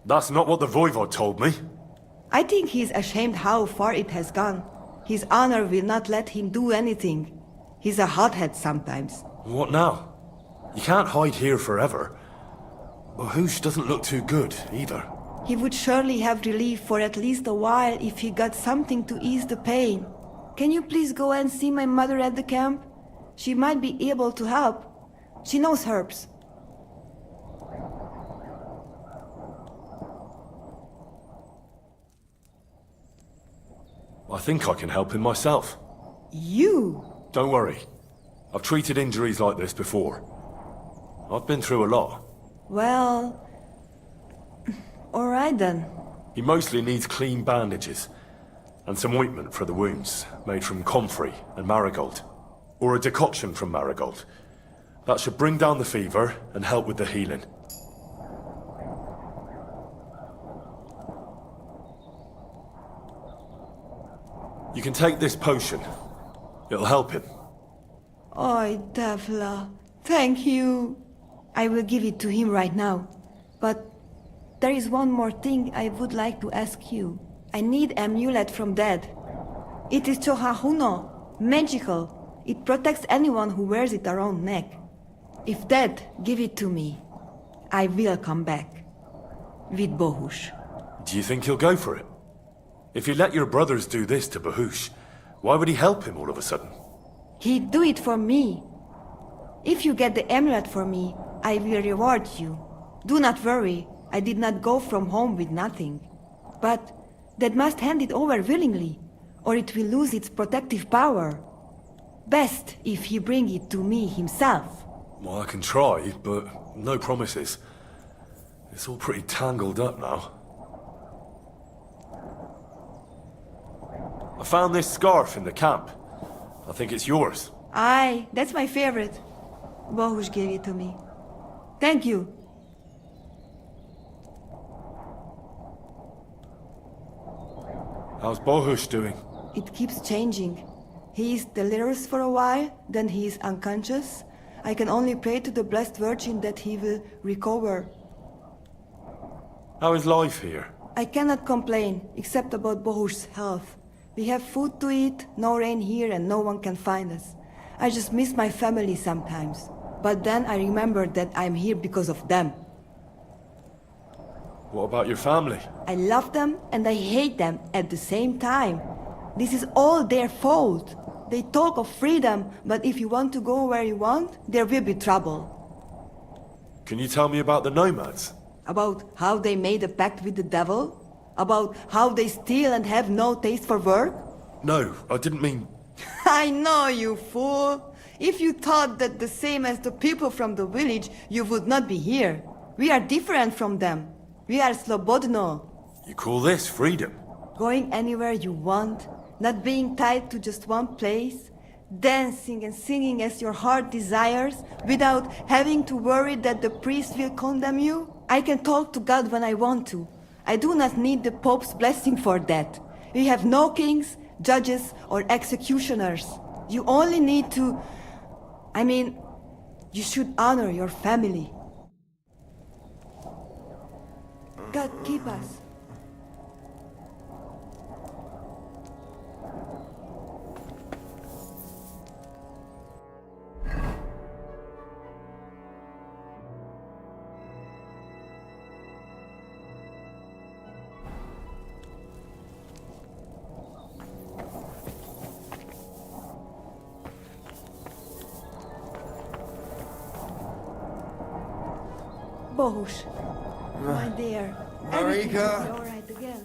That's not what the voivod told me. I think he's ashamed how far it has gone. His honor will not let him do anything. He's a hothead sometimes. What now? You can't hide here forever. Bohush doesn't look too good, either. He would surely have relief for at least a while if he got something to ease the pain. Can you please go and see my mother at the camp? She might be able to help. She knows herbs. I think I can help him myself. You? Don't worry. I've treated injuries like this before. I've been through a lot. Well... all right then. He mostly needs clean bandages. And some ointment for the wounds, made from comfrey and marigold. Or a decoction from marigold. That should bring down the fever and help with the healing. You can take this potion. It'll help him. Oi, Devla. Thank you. I will give it to him right now. But there is one more thing I would like to ask you. I need amulet from Dad. It is Chohahuno, magical. It protects anyone who wears it around neck. If Dad give it to me, I will come back. With Bohush. Do you think he'll go for it? If you let your brothers do this to Bohush, why would he help him all of a sudden? He'd do it for me. If you get the amulet for me, I will reward you. Do not worry, I did not go from home with nothing. But Dad must hand it over willingly, or it will lose its protective power. Best if he bring it to me himself. Well, I can try, but no promises. It's all pretty tangled up now. I found this scarf in the camp. I think it's yours. Aye, that's my favorite. Bohush gave it to me. Thank you. How's Bohush doing? It keeps changing. He is delirious for a while, then he is unconscious. I can only pray to the Blessed Virgin that he will recover. How is life here? I cannot complain, except about Bohush's health. We have food to eat, no rain here, and no one can find us. I just miss my family sometimes. But then I remember that I'm here because of them. What about your family? I love them and I hate them at the same time. This is all their fault. They talk of freedom, but if you want to go where you want, there will be trouble. Can you tell me about the nomads? About how they made a pact with the devil? About how they steal and have no taste for work? No, I didn't mean... I know, you fool! If you thought that the same as the people from the village, you would not be here. We are different from them. We are Slobodno. You call this freedom? Going anywhere you want, not being tied to just one place, dancing and singing as your heart desires without having to worry that the priest will condemn you? I can talk to God when I want to. I do not need the Pope's blessing for that. We have no kings, judges, or executioners. You only need to... you should honor your family. God keep us. Bohush, my dear, everything will be all right again.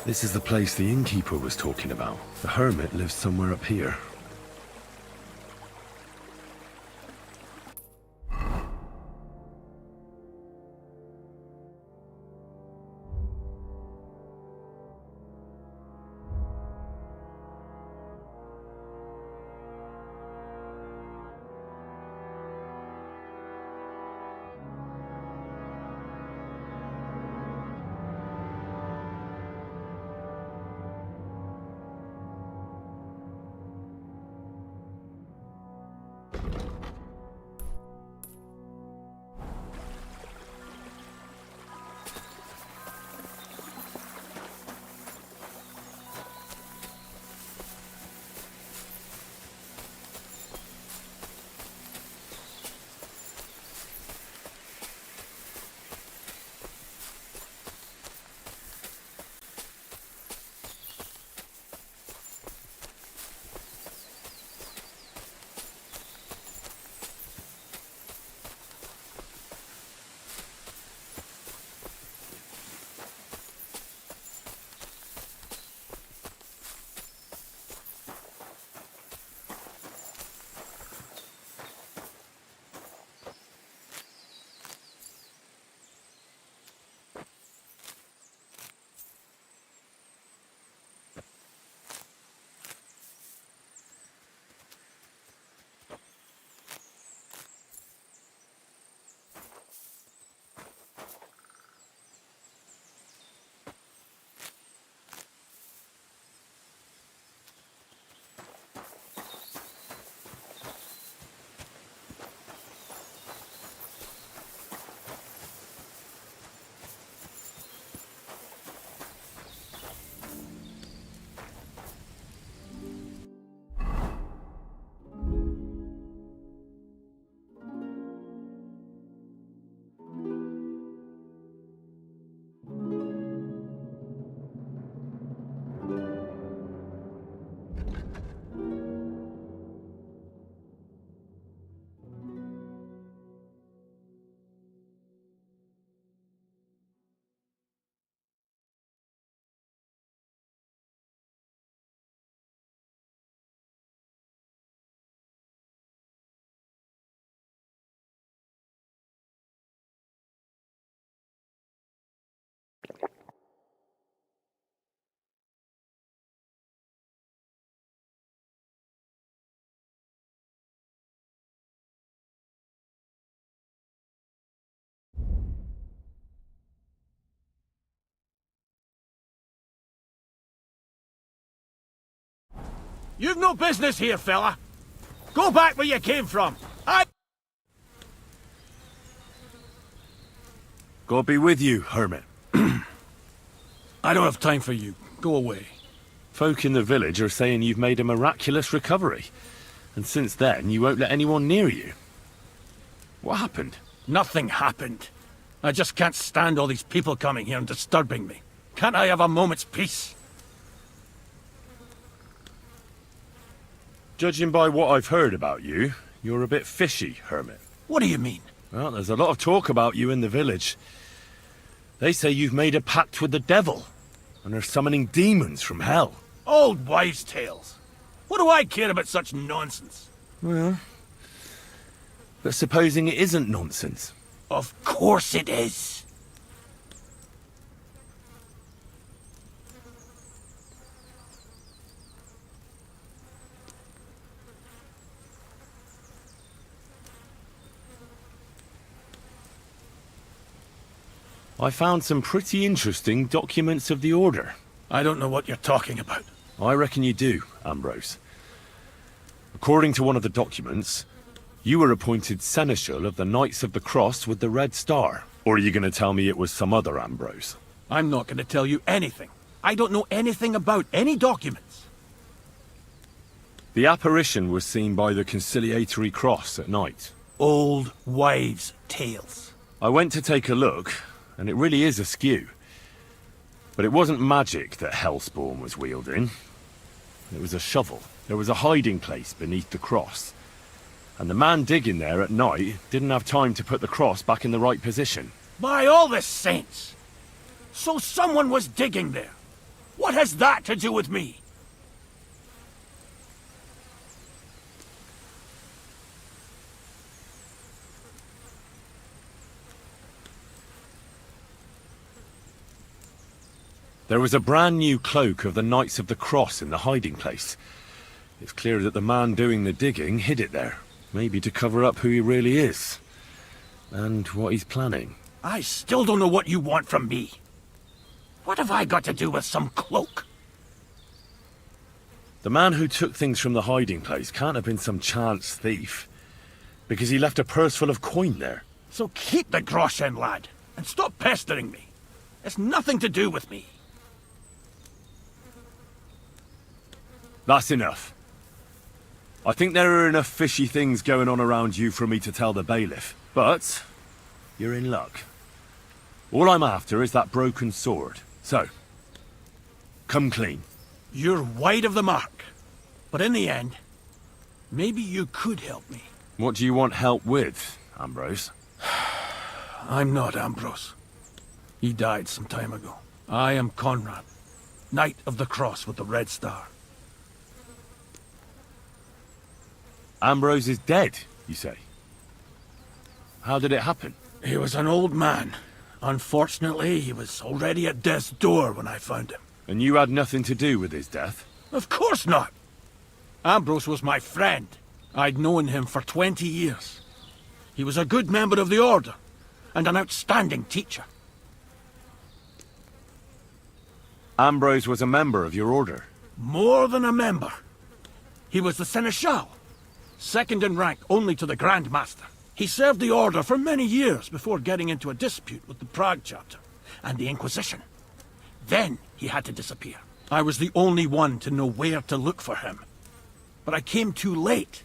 This is the place the innkeeper was talking about. The hermit lives somewhere up here. You've no business here, fella. Go back where you came from. God be with you, hermit. I don't have time for you. Go away. Folk in the village are saying you've made a miraculous recovery. And since then, you won't let anyone near you. What happened? Nothing happened. I just can't stand all these people coming here and disturbing me. Can't I have a moment's peace? Judging by what I've heard about you, you're a bit fishy, hermit. What do you mean? Well, there's a lot of talk about you in the village. They say you've made a pact with the devil, and are summoning demons from hell. Old wives' tales. What do I care about such nonsense? Well, but supposing it isn't nonsense. Of course it is. I found some pretty interesting documents of the Order. I don't know what you're talking about. I reckon you do, Ambrose. According to one of the documents, you were appointed Seneschal of the Knights of the Cross with the Red Star. Or are you going to tell me it was some other Ambrose? I'm not going to tell you anything. I don't know anything about any documents. The apparition was seen by the Conciliatory Cross at night. Old wives' tales. I went to take a look, and it really is askew. But it wasn't magic that Hellspawn was wielding. It was a shovel. There was a hiding place beneath the cross. And the man digging there at night didn't have time to put the cross back in the right position. By all the saints! So someone was digging there. What has that to do with me? There was a brand new cloak of the Knights of the Cross in the hiding place. It's clear that the man doing the digging hid it there. Maybe to cover up who he really is. And what he's planning. I still don't know what you want from me. What have I got to do with some cloak? The man who took things from the hiding place can't have been some chance thief. Because he left a purse full of coin there. So keep the groschen, lad. And stop pestering me. It's nothing to do with me. That's enough. I think there are enough fishy things going on around you for me to tell the bailiff. But you're in luck. All I'm after is that broken sword. So, come clean. You're wide of the mark. But in the end, maybe you could help me. What do you want help with, Ambrose? I'm not Ambrose. He died some time ago. I am Conrad, Knight of the Cross with the Red Star. Ambrose is dead, you say? How did it happen? He was an old man. Unfortunately, he was already at death's door when I found him. And you had nothing to do with his death? Of course not! Ambrose was my friend. I'd known him for 20 years. He was a good member of the Order, and an outstanding teacher. Ambrose was a member of your order? More than a member. He was the Seneschal, second in rank only to the Grand Master. He served the Order for many years before getting into a dispute with the Prague chapter and the Inquisition. Then he had to disappear. I was the only one to know where to look for him. But I came too late.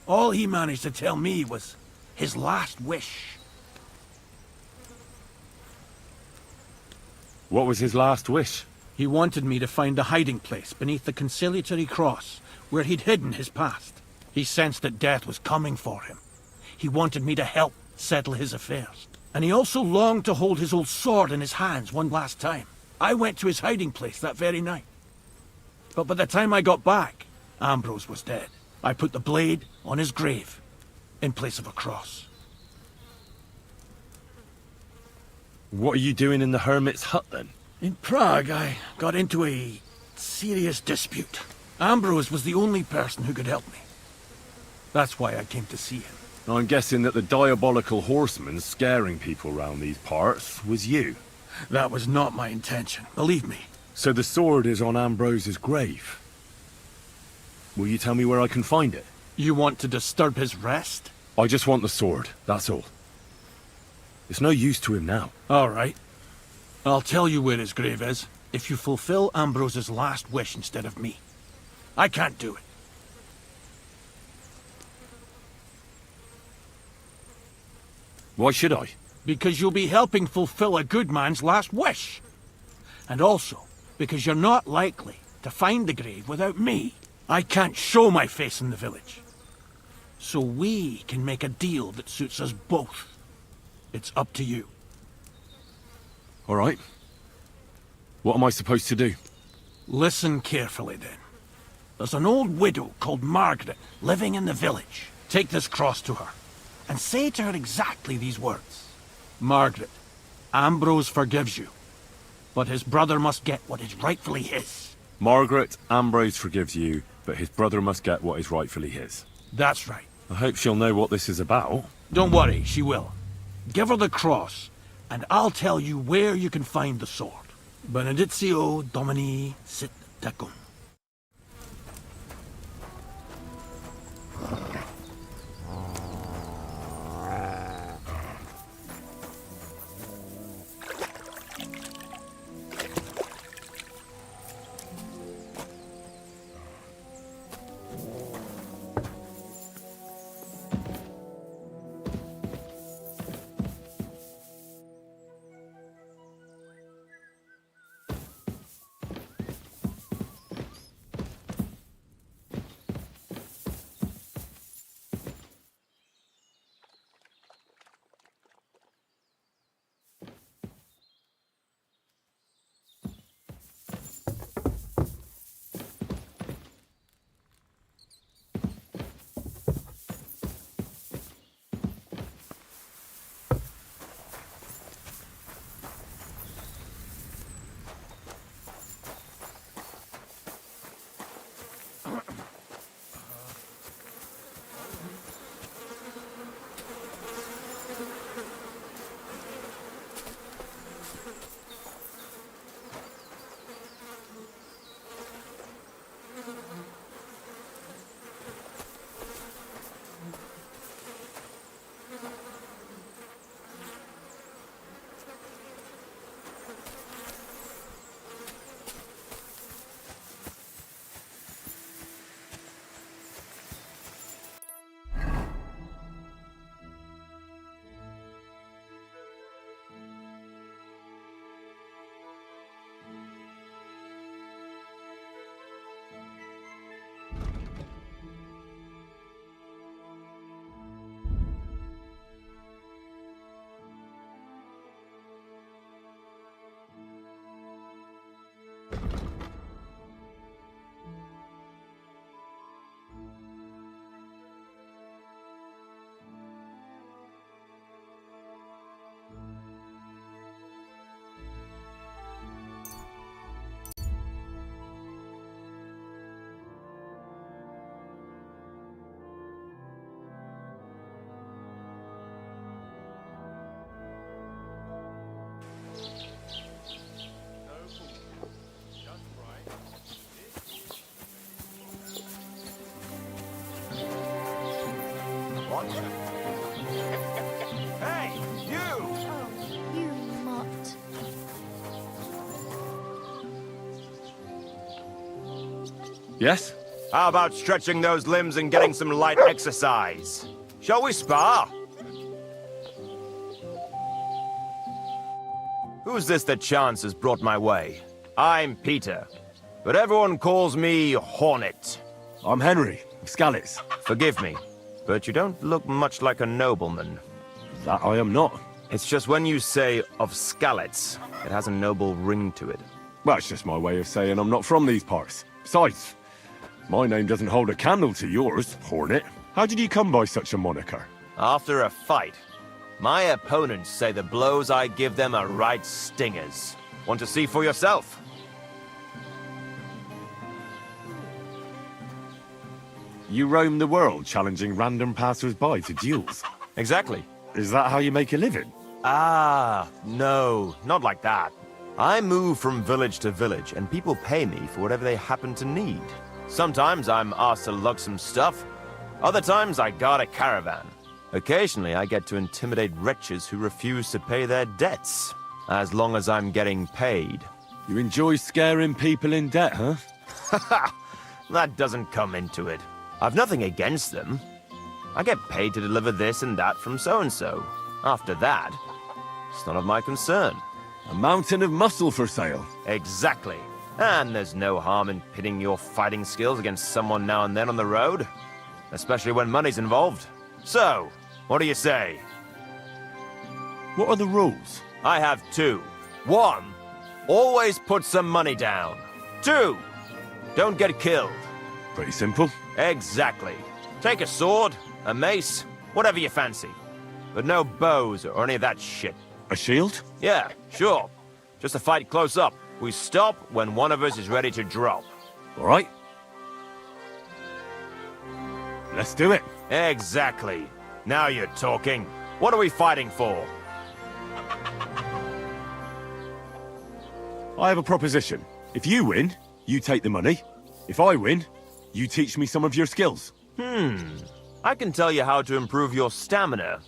All he managed to tell me was his last wish. What was his last wish? He wanted me to find a hiding place beneath the Conciliatory Cross where he'd hidden his past. He sensed that death was coming for him. He wanted me to help settle his affairs. And he also longed to hold his old sword in his hands one last time. I went to his hiding place that very night. But by the time I got back, Ambrose was dead. I put the blade on his grave in place of a cross. What are you doing in the hermit's hut then? In Prague, I got into a serious dispute. Ambrose was the only person who could help me. That's why I came to see him. I'm guessing that the diabolical horseman scaring people round these parts was you. That was not my intention, believe me. So the sword is on Ambrose's grave? Will you tell me where I can find it? You want to disturb his rest? I just want the sword, that's all. It's no use to him now. All right. I'll tell you where his grave is, if you fulfill Ambrose's last wish instead of me. I can't do it. Why should I? Because you'll be helping fulfill a good man's last wish. And also, because you're not likely to find the grave without me. I can't show my face in the village. So we can make a deal that suits us both. It's up to you. All right. What am I supposed to do? Listen carefully, then. There's an old widow called Margaret living in the village. Take this cross to her, and say to her exactly these words. Margaret, Ambrose forgives you, but his brother must get what is rightfully his. Margaret, Ambrose forgives you, but his brother must get what is rightfully his. That's right. I hope she'll know what this is about. Don't worry, she will. Give her the cross, and I'll tell you where you can find the sword. Benedictio Domini sit tecum. Hey, you! Oh, you mutt. Yes? How about stretching those limbs and getting some light exercise? Shall we spar? Who's this that chance has brought my way? I'm Peter, but everyone calls me Hornet. I'm Henry, of Skalitz. Forgive me, but you don't look much like a nobleman. That I am not. It's just when you say of Skalitz, it has a noble ring to it. Well, it's just my way of saying I'm not from these parts. Besides, my name doesn't hold a candle to yours, Hornet. How did you come by such a moniker? After a fight, my opponents say the blows I give them are right stingers. Want to see for yourself? You roam the world challenging random passers-by to duels. Exactly. Is that how you make a living? Ah, no, not like that. I move from village to village, and people pay me for whatever they happen to need. Sometimes I'm asked to lug some stuff. Other times I guard a caravan. Occasionally I get to intimidate wretches who refuse to pay their debts, as long as I'm getting paid. You enjoy scaring people in debt, huh? That doesn't come into it. I've nothing against them. I get paid to deliver this and that from so-and-so. After that, it's none of my concern. A mountain of muscle for sale. Exactly. And there's no harm in pitting your fighting skills against someone now and then on the road. Especially when money's involved. So, what do you say? What are the rules? I have two. 1, always put some money down. 2, don't get killed. Pretty simple. Exactly. Take a sword, a mace, whatever you fancy. But no bows or any of that shit. A shield? Yeah, sure. Just a fight close up. We stop when one of us is ready to drop. All right. Let's do it. Exactly. Now you're talking. What are we fighting for? I have a proposition. If you win, you take the money. If I win, you teach me some of your skills. I can tell you how to improve your stamina.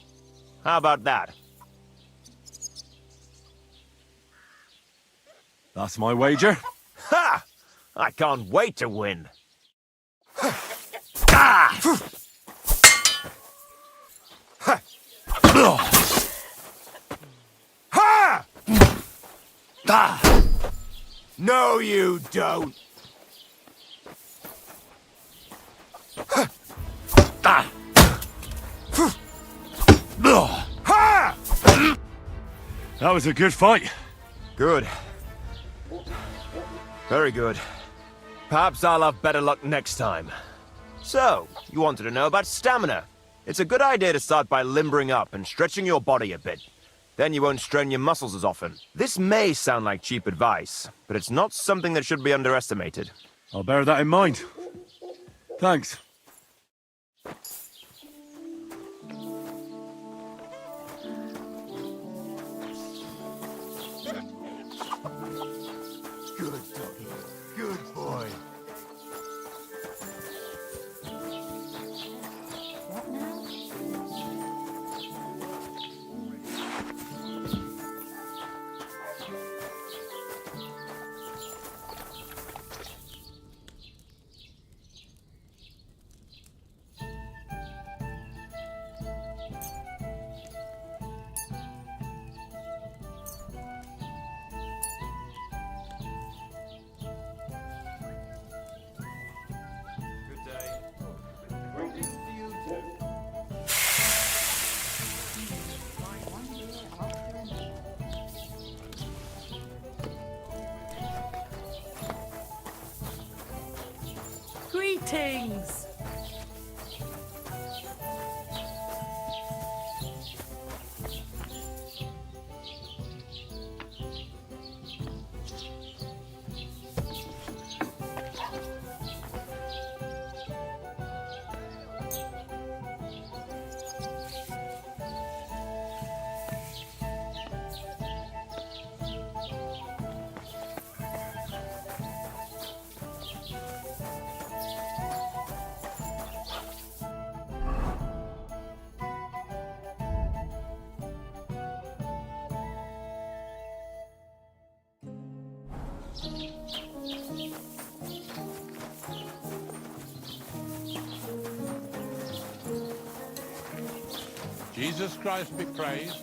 How about that? That's my wager. Ha! I can't wait to win. No, you don't. That was a good fight. Good. Very good. Perhaps I'll have better luck next time. So, you wanted to know about stamina. It's a good idea to start by limbering up and stretching your body a bit. Then you won't strain your muscles as often. This may sound like cheap advice, but it's not something that should be underestimated. I'll bear that in mind. Thanks. Good doggy. Good boy. Greetings! Jesus Christ be praised.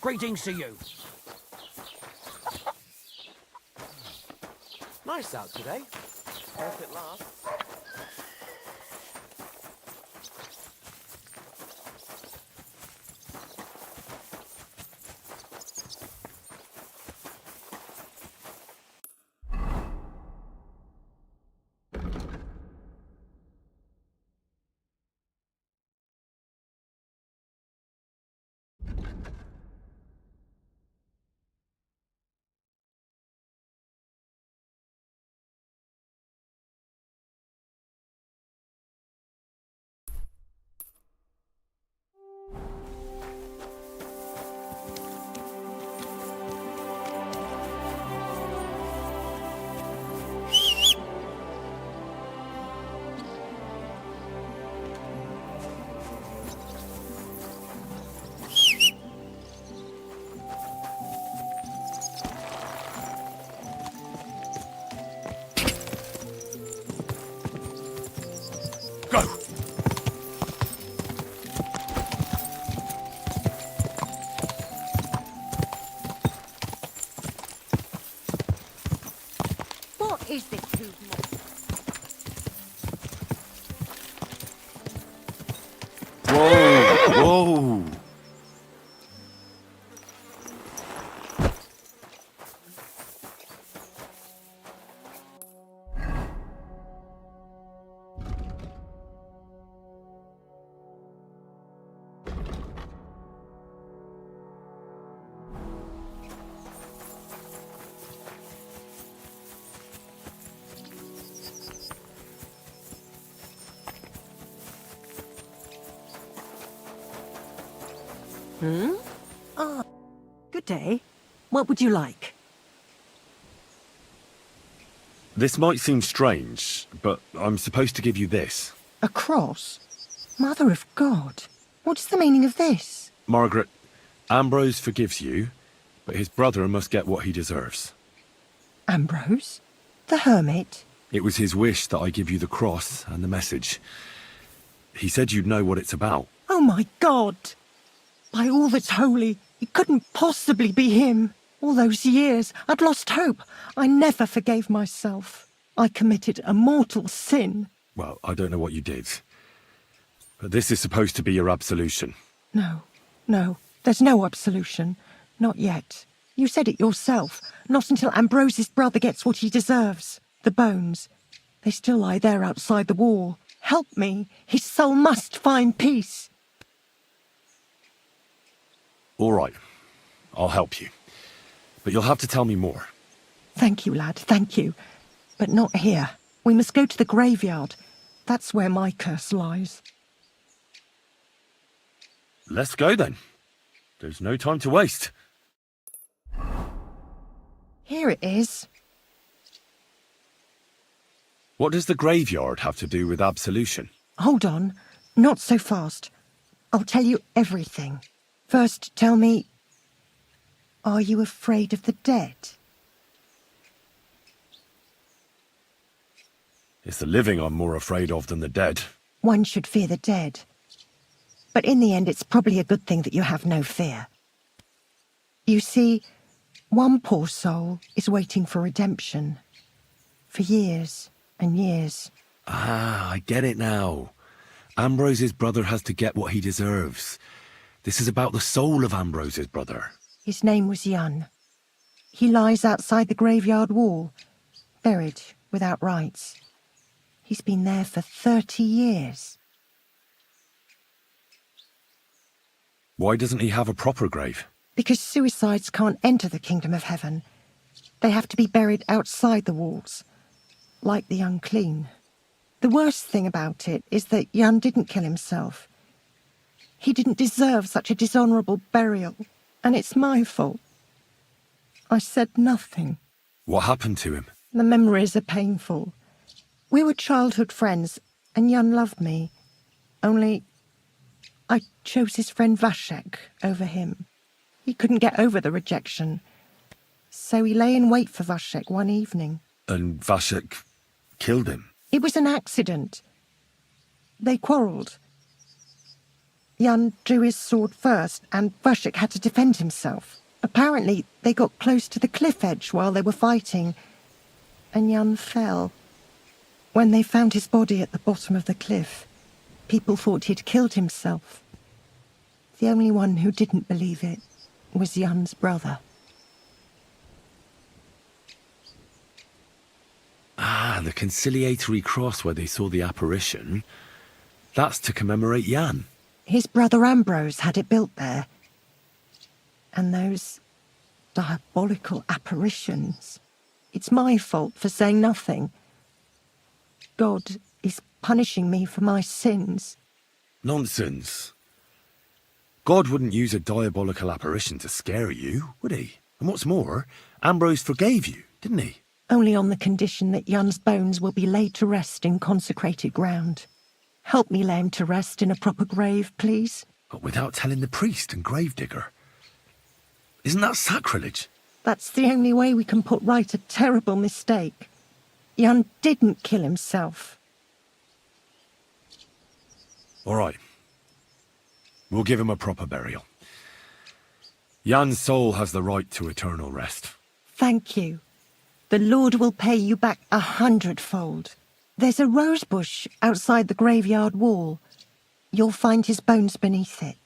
Greetings to you. Nice out today. Hope it lasts. What is this movement? Whoa! Whoa! Good day. What would you like? This might seem strange, but I'm supposed to give you this. A cross? Mother of God. What's the meaning of this? Margaret, Ambrose forgives you, but his brother must get what he deserves. Ambrose? The hermit? It was his wish that I give you the cross and the message. He said you'd know what it's about. Oh my God! By all that's holy, it couldn't possibly be him. All those years, I'd lost hope. I never forgave myself. I committed a mortal sin. Well, I don't know what you did. But this is supposed to be your absolution. No, there's no absolution. Not yet. You said it yourself. Not until Ambrose's brother gets what he deserves. The bones. They still lie there outside the wall. Help me. His soul must find peace. All right. I'll help you. But you'll have to tell me more. Thank you, lad, thank you. But not here. We must go to the graveyard. That's where my curse lies. Let's go then. There's no time to waste. Here it is. What does the graveyard have to do with absolution? Hold on. Not so fast. I'll tell you everything. First, tell me, are you afraid of the dead? It's the living I'm more afraid of than the dead. One should fear the dead. But in the end, it's probably a good thing that you have no fear. You see, one poor soul is waiting for redemption. For years and years. Ah, I get it now. Ambrose's brother has to get what he deserves. This is about the soul of Ambrose's brother. His name was Yun. He lies outside the graveyard wall, buried without rites. He's been there for 30 years. Why doesn't he have a proper grave? Because suicides can't enter the kingdom of heaven. They have to be buried outside the walls, like the unclean. The worst thing about it is that Yun didn't kill himself. He didn't deserve such a dishonourable burial, and it's my fault. I said nothing. What happened to him? The memories are painful. We were childhood friends, and Yun loved me. Only I chose his friend Vashek over him. He couldn't get over the rejection. So he lay in wait for Vashek one evening. And Vashek killed him? It was an accident. They quarrelled. Jan drew his sword first, and Vushik had to defend himself. Apparently, they got close to the cliff edge while they were fighting, and Jan fell. When they found his body at the bottom of the cliff, people thought he'd killed himself. The only one who didn't believe it was Jan's brother. Ah, the conciliatory cross where they saw the apparition. That's to commemorate Jan. His brother Ambrose had it built there. And those diabolical apparitions. It's my fault for saying nothing. God is punishing me for my sins. Nonsense. God wouldn't use a diabolical apparition to scare you, would he? And what's more, Ambrose forgave you, didn't he? Only on the condition that Jan's bones will be laid to rest in consecrated ground. Help me lay him to rest in a proper grave, please. But without telling the priest and gravedigger. Isn't that sacrilege? That's the only way we can put right a terrible mistake. Jan didn't kill himself. All right. We'll give him a proper burial. Jan's soul has the right to eternal rest. Thank you. The Lord will pay you back 100-fold. There's a rose bush outside the graveyard wall. You'll find his bones beneath it.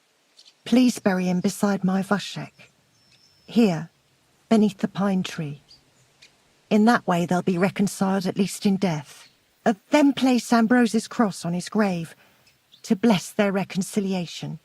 Please bury him beside my Vushik. Here, beneath the pine tree. In that way they'll be reconciled, at least in death. Then place Ambrose's cross on his grave to bless their reconciliation.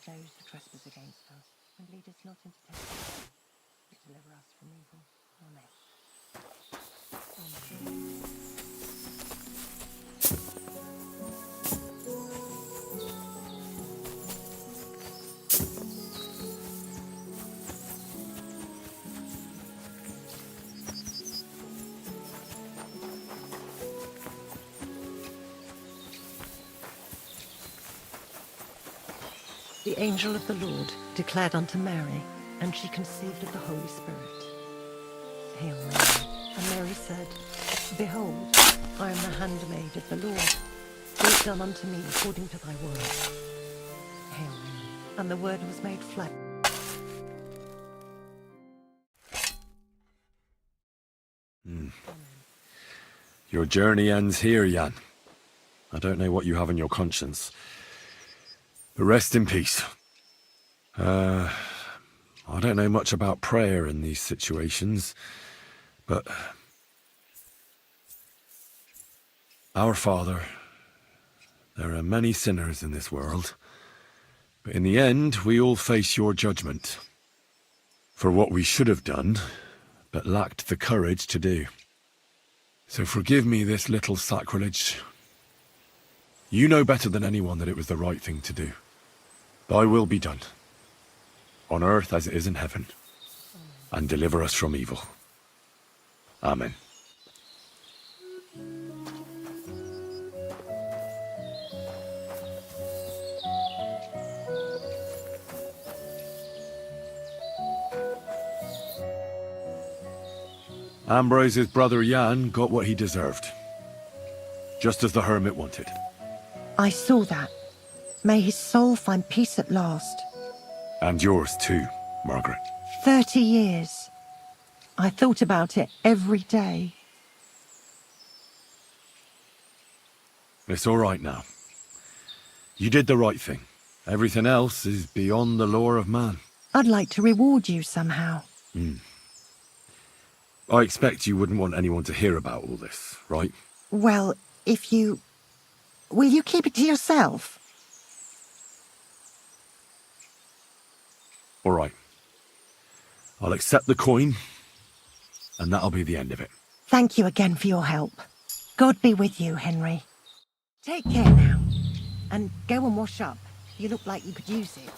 Those who trespass against us, and lead us not into temptation, but deliver us from evil. Amen. The angel of the Lord declared unto Mary, and she conceived of the Holy Spirit. Hail Mary. And Mary said, Behold, I am the handmaid of the Lord. Be it done unto me according to thy word. Hail Mary. And the word was made flesh. Your journey ends here, Jan. I don't know what you have on your conscience. But rest in peace. I don't know much about prayer in these situations, but Our Father, there are many sinners in this world, but in the end we all face your judgment for what we should have done, but lacked the courage to do. So forgive me this little sacrilege. You know better than anyone that it was the right thing to do. Thy will be done, on earth as it is in heaven, and deliver us from evil. Amen. Ambrose's brother Jan got what he deserved, just as the hermit wanted. I saw that. May his soul find peace at last. And yours too, Margaret. 30 years. I thought about it every day. It's all right now. You did the right thing. Everything else is beyond the law of man. I'd like to reward you somehow. I expect you wouldn't want anyone to hear about all this, right? Well, if you... Will you keep it to yourself? All right. I'll accept the coin, and that'll be the end of it. Thank you again for your help. God be with you, Henry. Take care now. And go and wash up. You look like you could use it.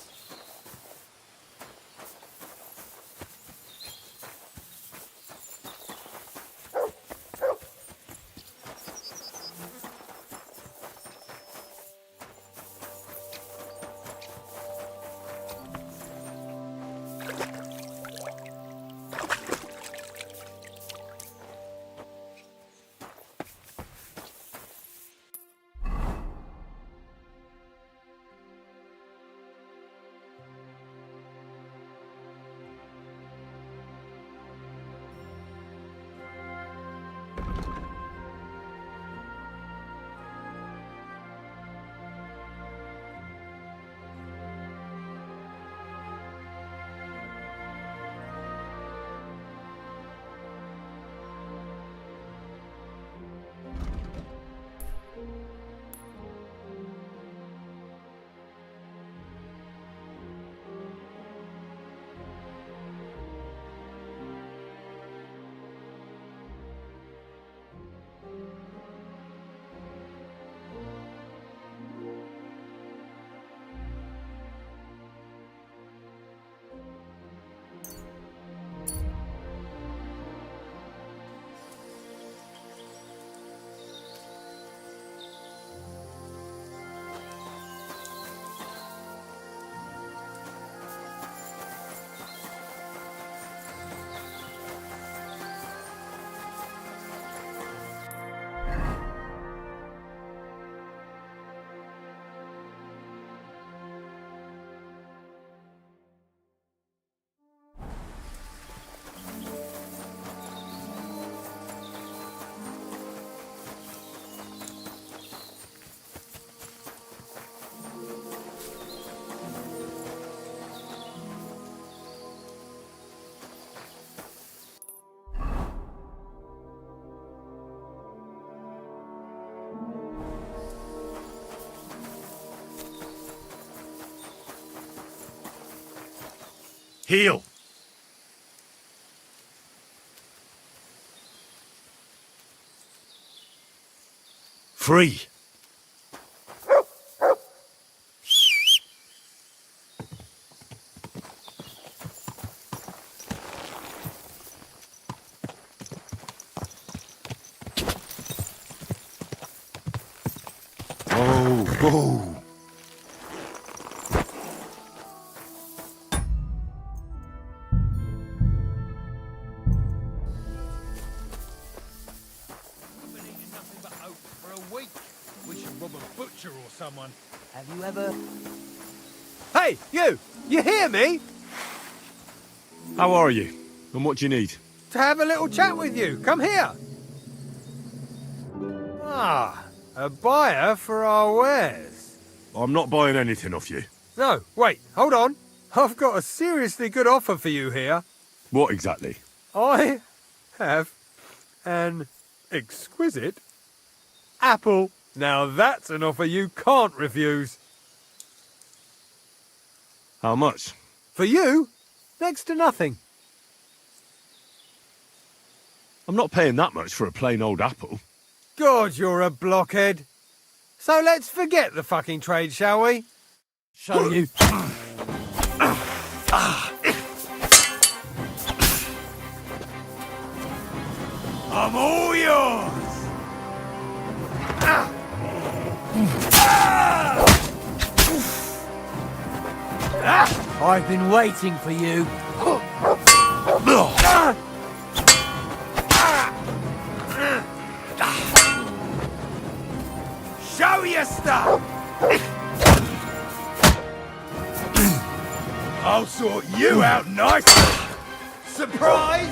Heal! Free! Oh, whoa! Someone. Have you ever... Hey, you! You hear me? How are you? And what do you need? To have a little chat with you. Come here. Ah, a buyer for our wares. I'm not buying anything off you. No, wait, hold on. I've got a seriously good offer for you here. What exactly? I have an exquisite apple. Now that's an offer you can't refuse. How much? For you, next to nothing. I'm not paying that much for a plain old apple. God, you're a blockhead. So let's forget the fucking trade, shall we? Show you. I'm all yours. I've been waiting for you. Show your stuff. I'll sort you out nicely! Surprise!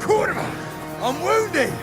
Quartermaster! I'm wounded!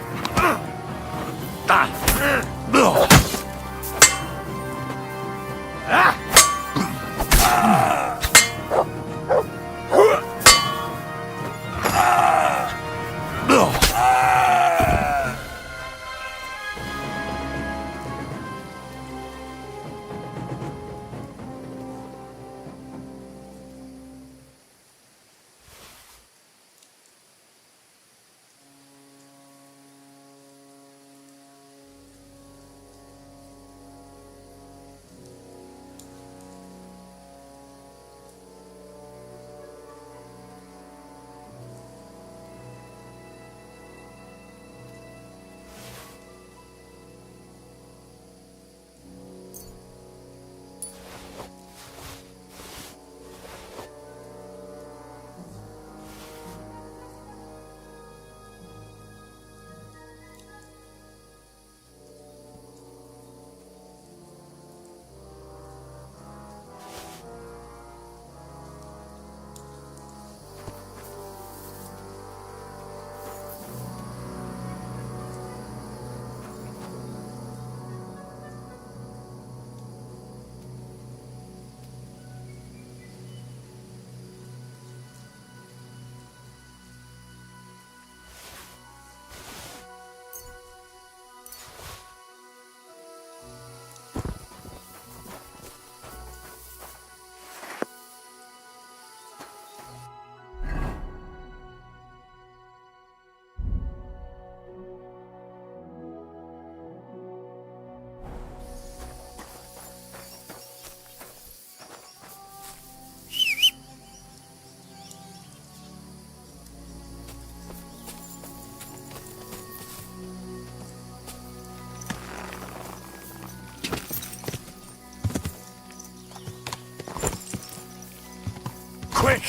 Quick!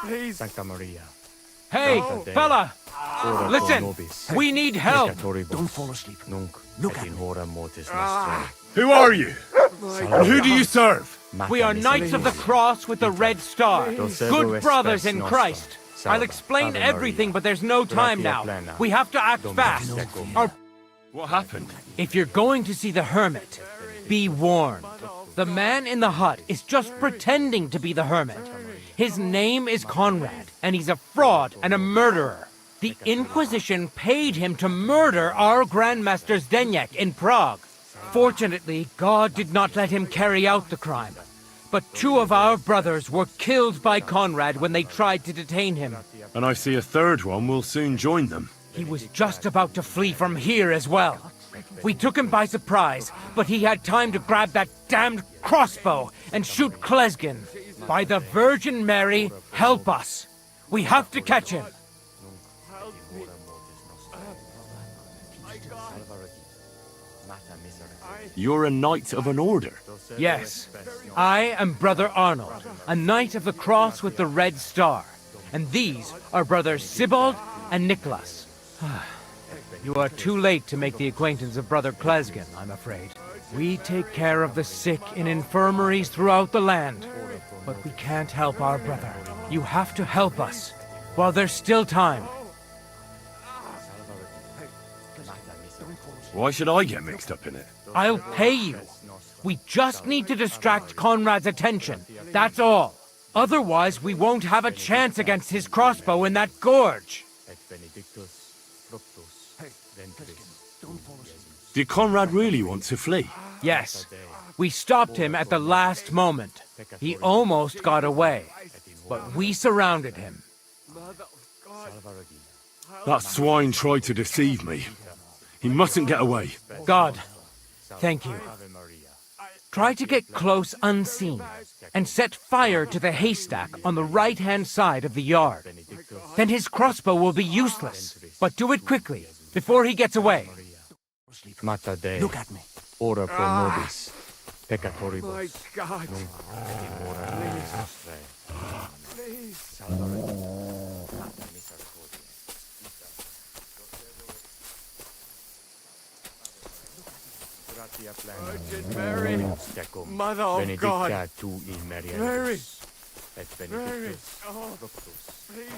Please. Sancta Maria. Hey, fella! Listen! We need help! Don't fall asleep. Look at me. Who are you? And who do you serve? We are Knights of the Cross with the Red Star. Good brothers in Christ. I'll explain everything, but there's no time now. We have to act fast. What happened? If you're going to see the hermit, be warned. The man in the hut is just pretending to be the hermit. His name is Conrad, and he's a fraud and a murderer. The Inquisition paid him to murder our Grandmaster Zdeněk in Prague. Fortunately, God did not let him carry out the crime. But 2 of our brothers were killed by Conrad when they tried to detain him. And I see a third one will soon join them. He was just about to flee from here as well. We took him by surprise, but he had time to grab that damned crossbow and shoot Klesgen. By the Virgin Mary, help us. We have to catch him. You're a knight of an order? Yes. I am Brother Arnold, a knight of the cross with the red star. And these are brothers Sibald and Nicholas. You are too late to make the acquaintance of Brother Klesgen, I'm afraid. We take care of the sick in infirmaries throughout the land. But we can't help our brother. You have to help us, while there's still time. Why should I get mixed up in it? I'll pay you. We just need to distract Conrad's attention. That's all. Otherwise, we won't have a chance against his crossbow in that gorge. Did Conrad really want to flee? Yes. We stopped him at the last moment. He almost got away, but we surrounded him. That swine tried to deceive me. He mustn't get away. God, thank you. Try to get close unseen, and set fire to the haystack on the right-hand side of the yard. Then his crossbow will be useless, but do it quickly, before he gets away. Look at me. Ora pro nobis. Peccatoribus. My God. Virgin Mary, Mother of God. Mary. Mary. Oh, please.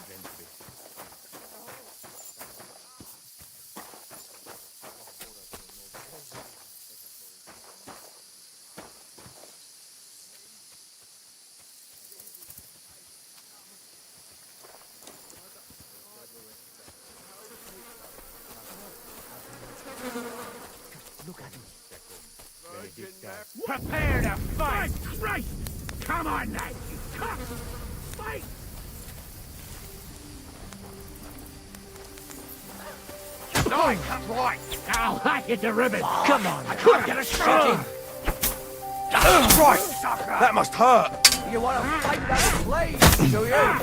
Prepare to fight! Christ! Come on, lad! Come! Fight! No, come right! I'll hack it to ribbons! Come on! I couldn't get a shot in! Christ! That must hurt! You want to fight that blade, do you?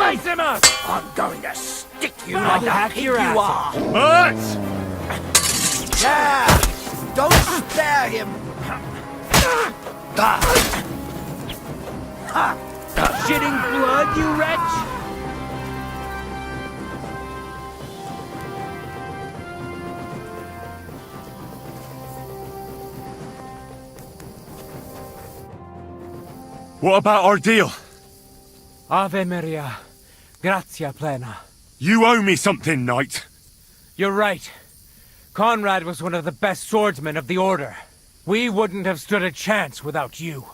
Raise him up! I'm going to stick you I'll like the hack pig your you ass. are! But Yeah! Don't spare him! Shitting blood, you wretch! what about our deal? Ave Maria, gratia plena. You owe me something, knight. You're right. Conrad was one of the best swordsmen of the Order. We wouldn't have stood a chance without you.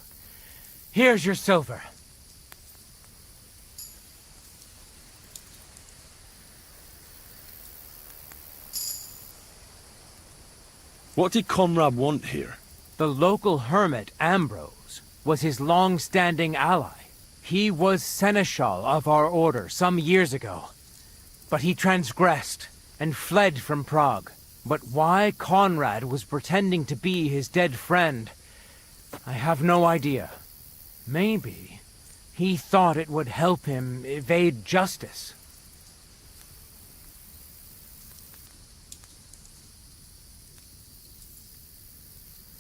Here's your silver. What did Conrad want here? The local hermit, Ambrose, was his long-standing ally. He was seneschal of our order some years ago. But he transgressed and fled from Prague. But why Conrad was pretending to be his dead friend, I have no idea. Maybe he thought it would help him evade justice.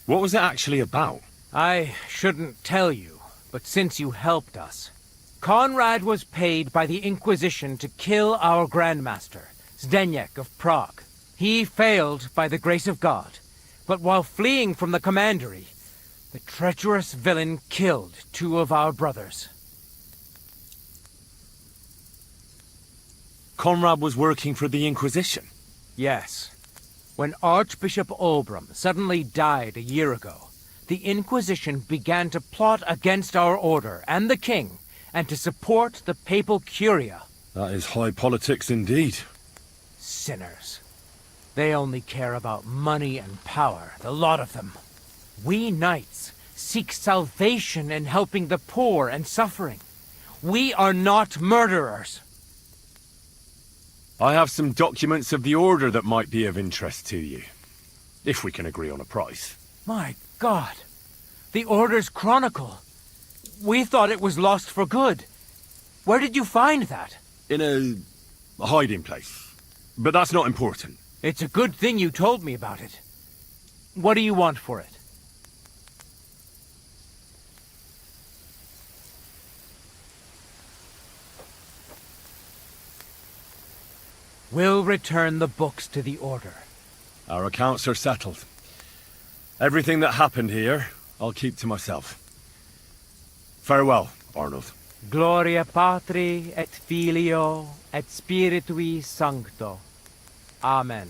What was it actually about? I shouldn't tell you, but since you helped us, Conrad was paid by the Inquisition to kill our Grandmaster, Zdeněk of Prague. He failed by the grace of God, but while fleeing from the commandery, the treacherous villain killed 2 of our brothers. Conrad was working for the Inquisition? Yes. When Archbishop Olbram suddenly died a year ago, the Inquisition began to plot against our order and the king, and to support the papal curia. That is high politics indeed. Sinners. They only care about money and power, the lot of them. We knights seek salvation in helping the poor and suffering. We are not murderers. I have some documents of the Order that might be of interest to you. If we can agree on a price. My God. The Order's chronicle. We thought it was lost for good. Where did you find that? In a hiding place. But that's not important. It's a good thing you told me about it. What do you want for it? We'll return the books to the Order. Our accounts are settled. Everything that happened here, I'll keep to myself. Farewell, Arnold. Gloria Patri et Filio et Spiritui Sancto. Amen.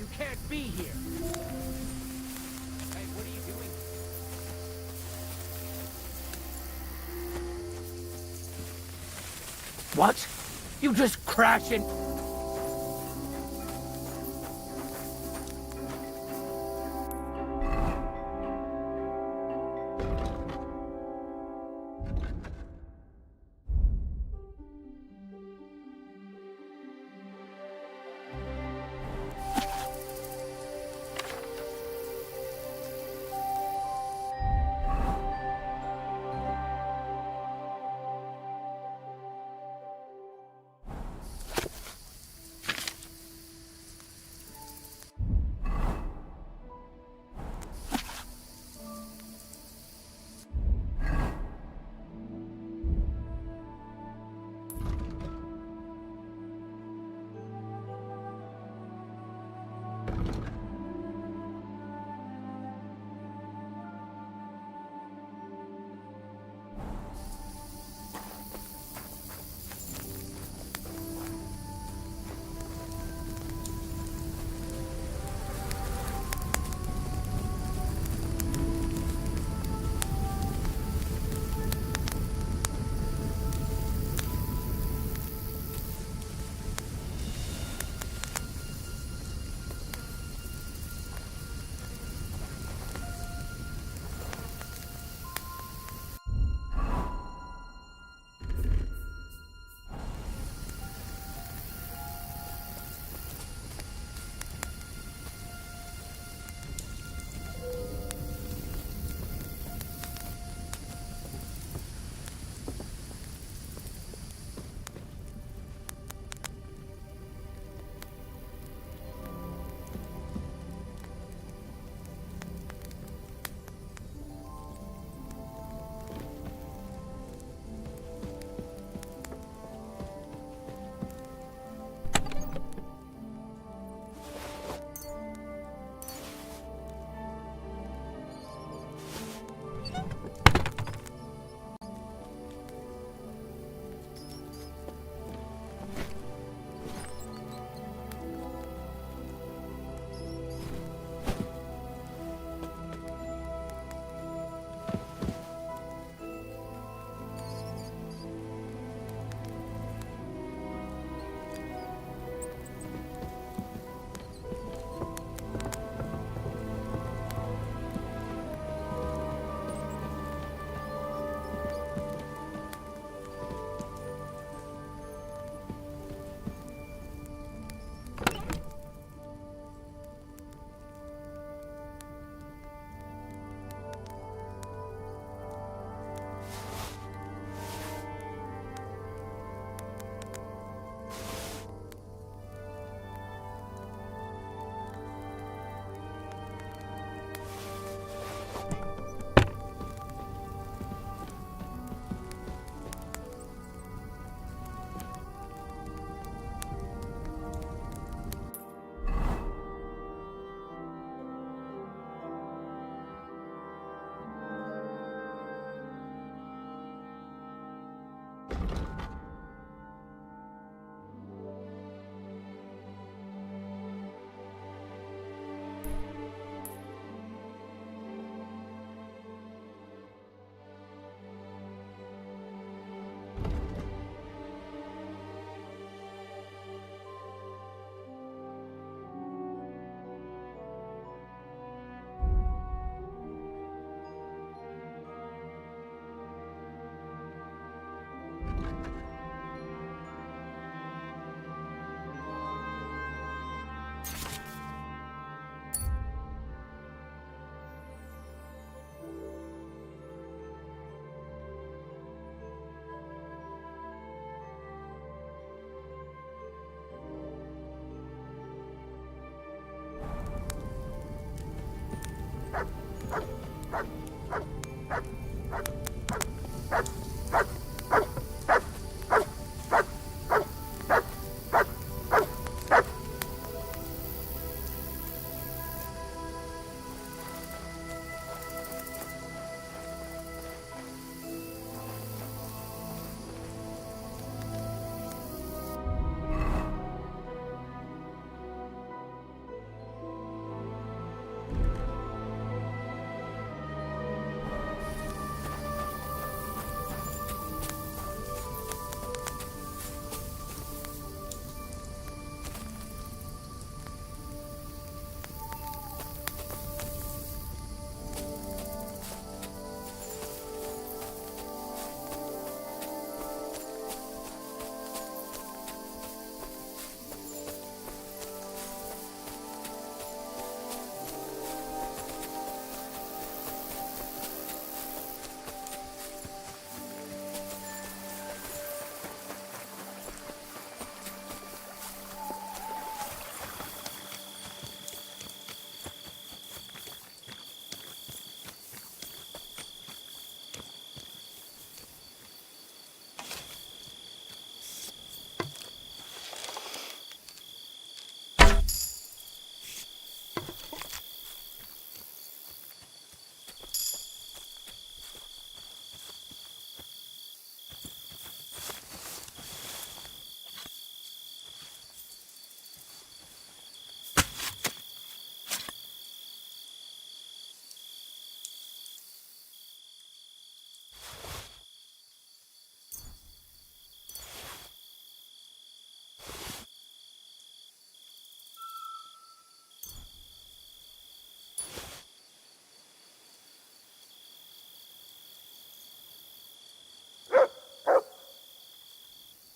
You can't be here. Hey, what are you doing? What? You just crash in...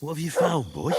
What have you found, boy?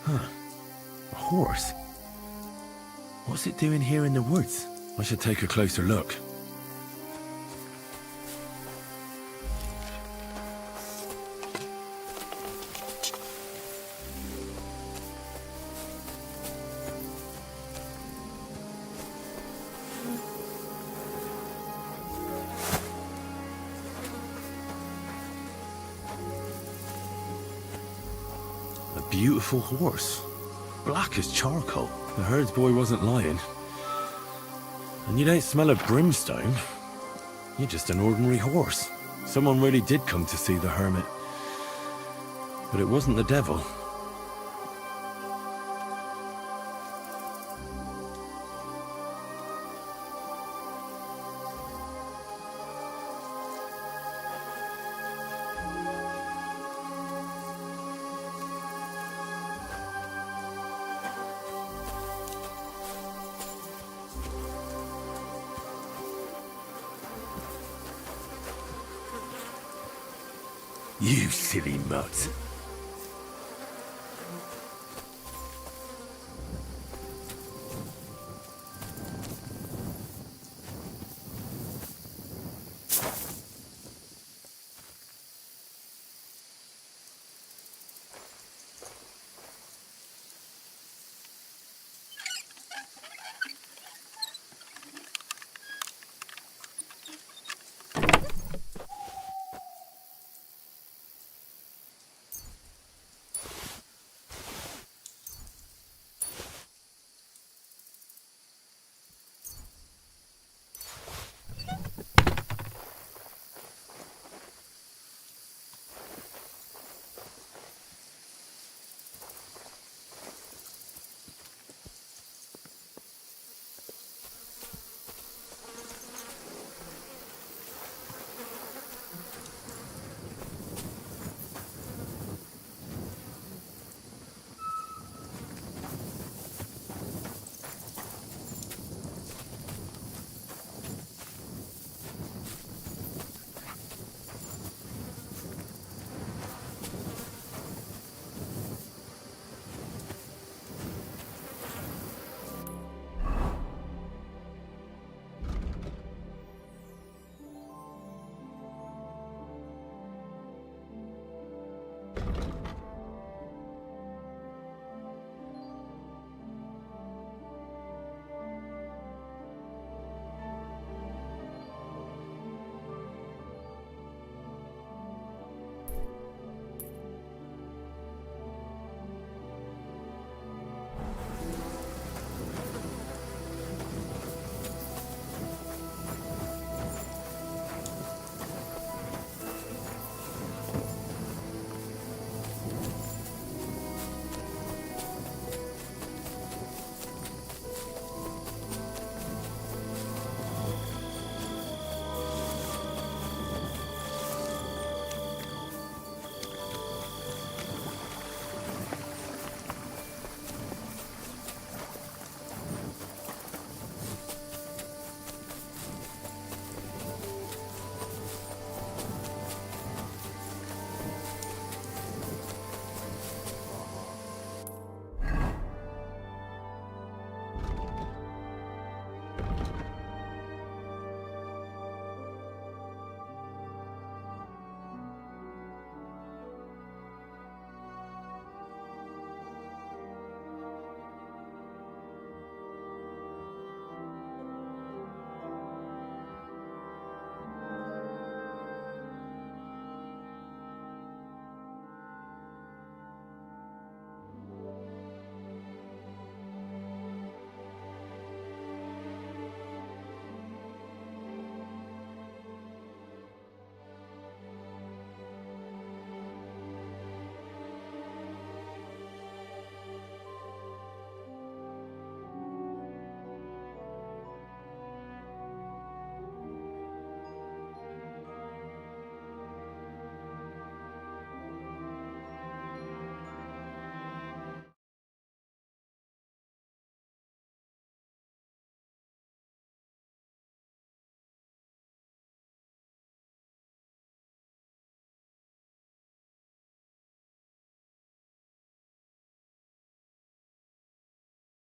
Huh. A horse? What's it doing here in the woods? I should take a closer look. Beautiful horse. Black as charcoal. The herd's boy wasn't lying. And you don't smell of brimstone. You're just an ordinary horse. Someone really did come to see the hermit. But it wasn't the devil. You silly mutt.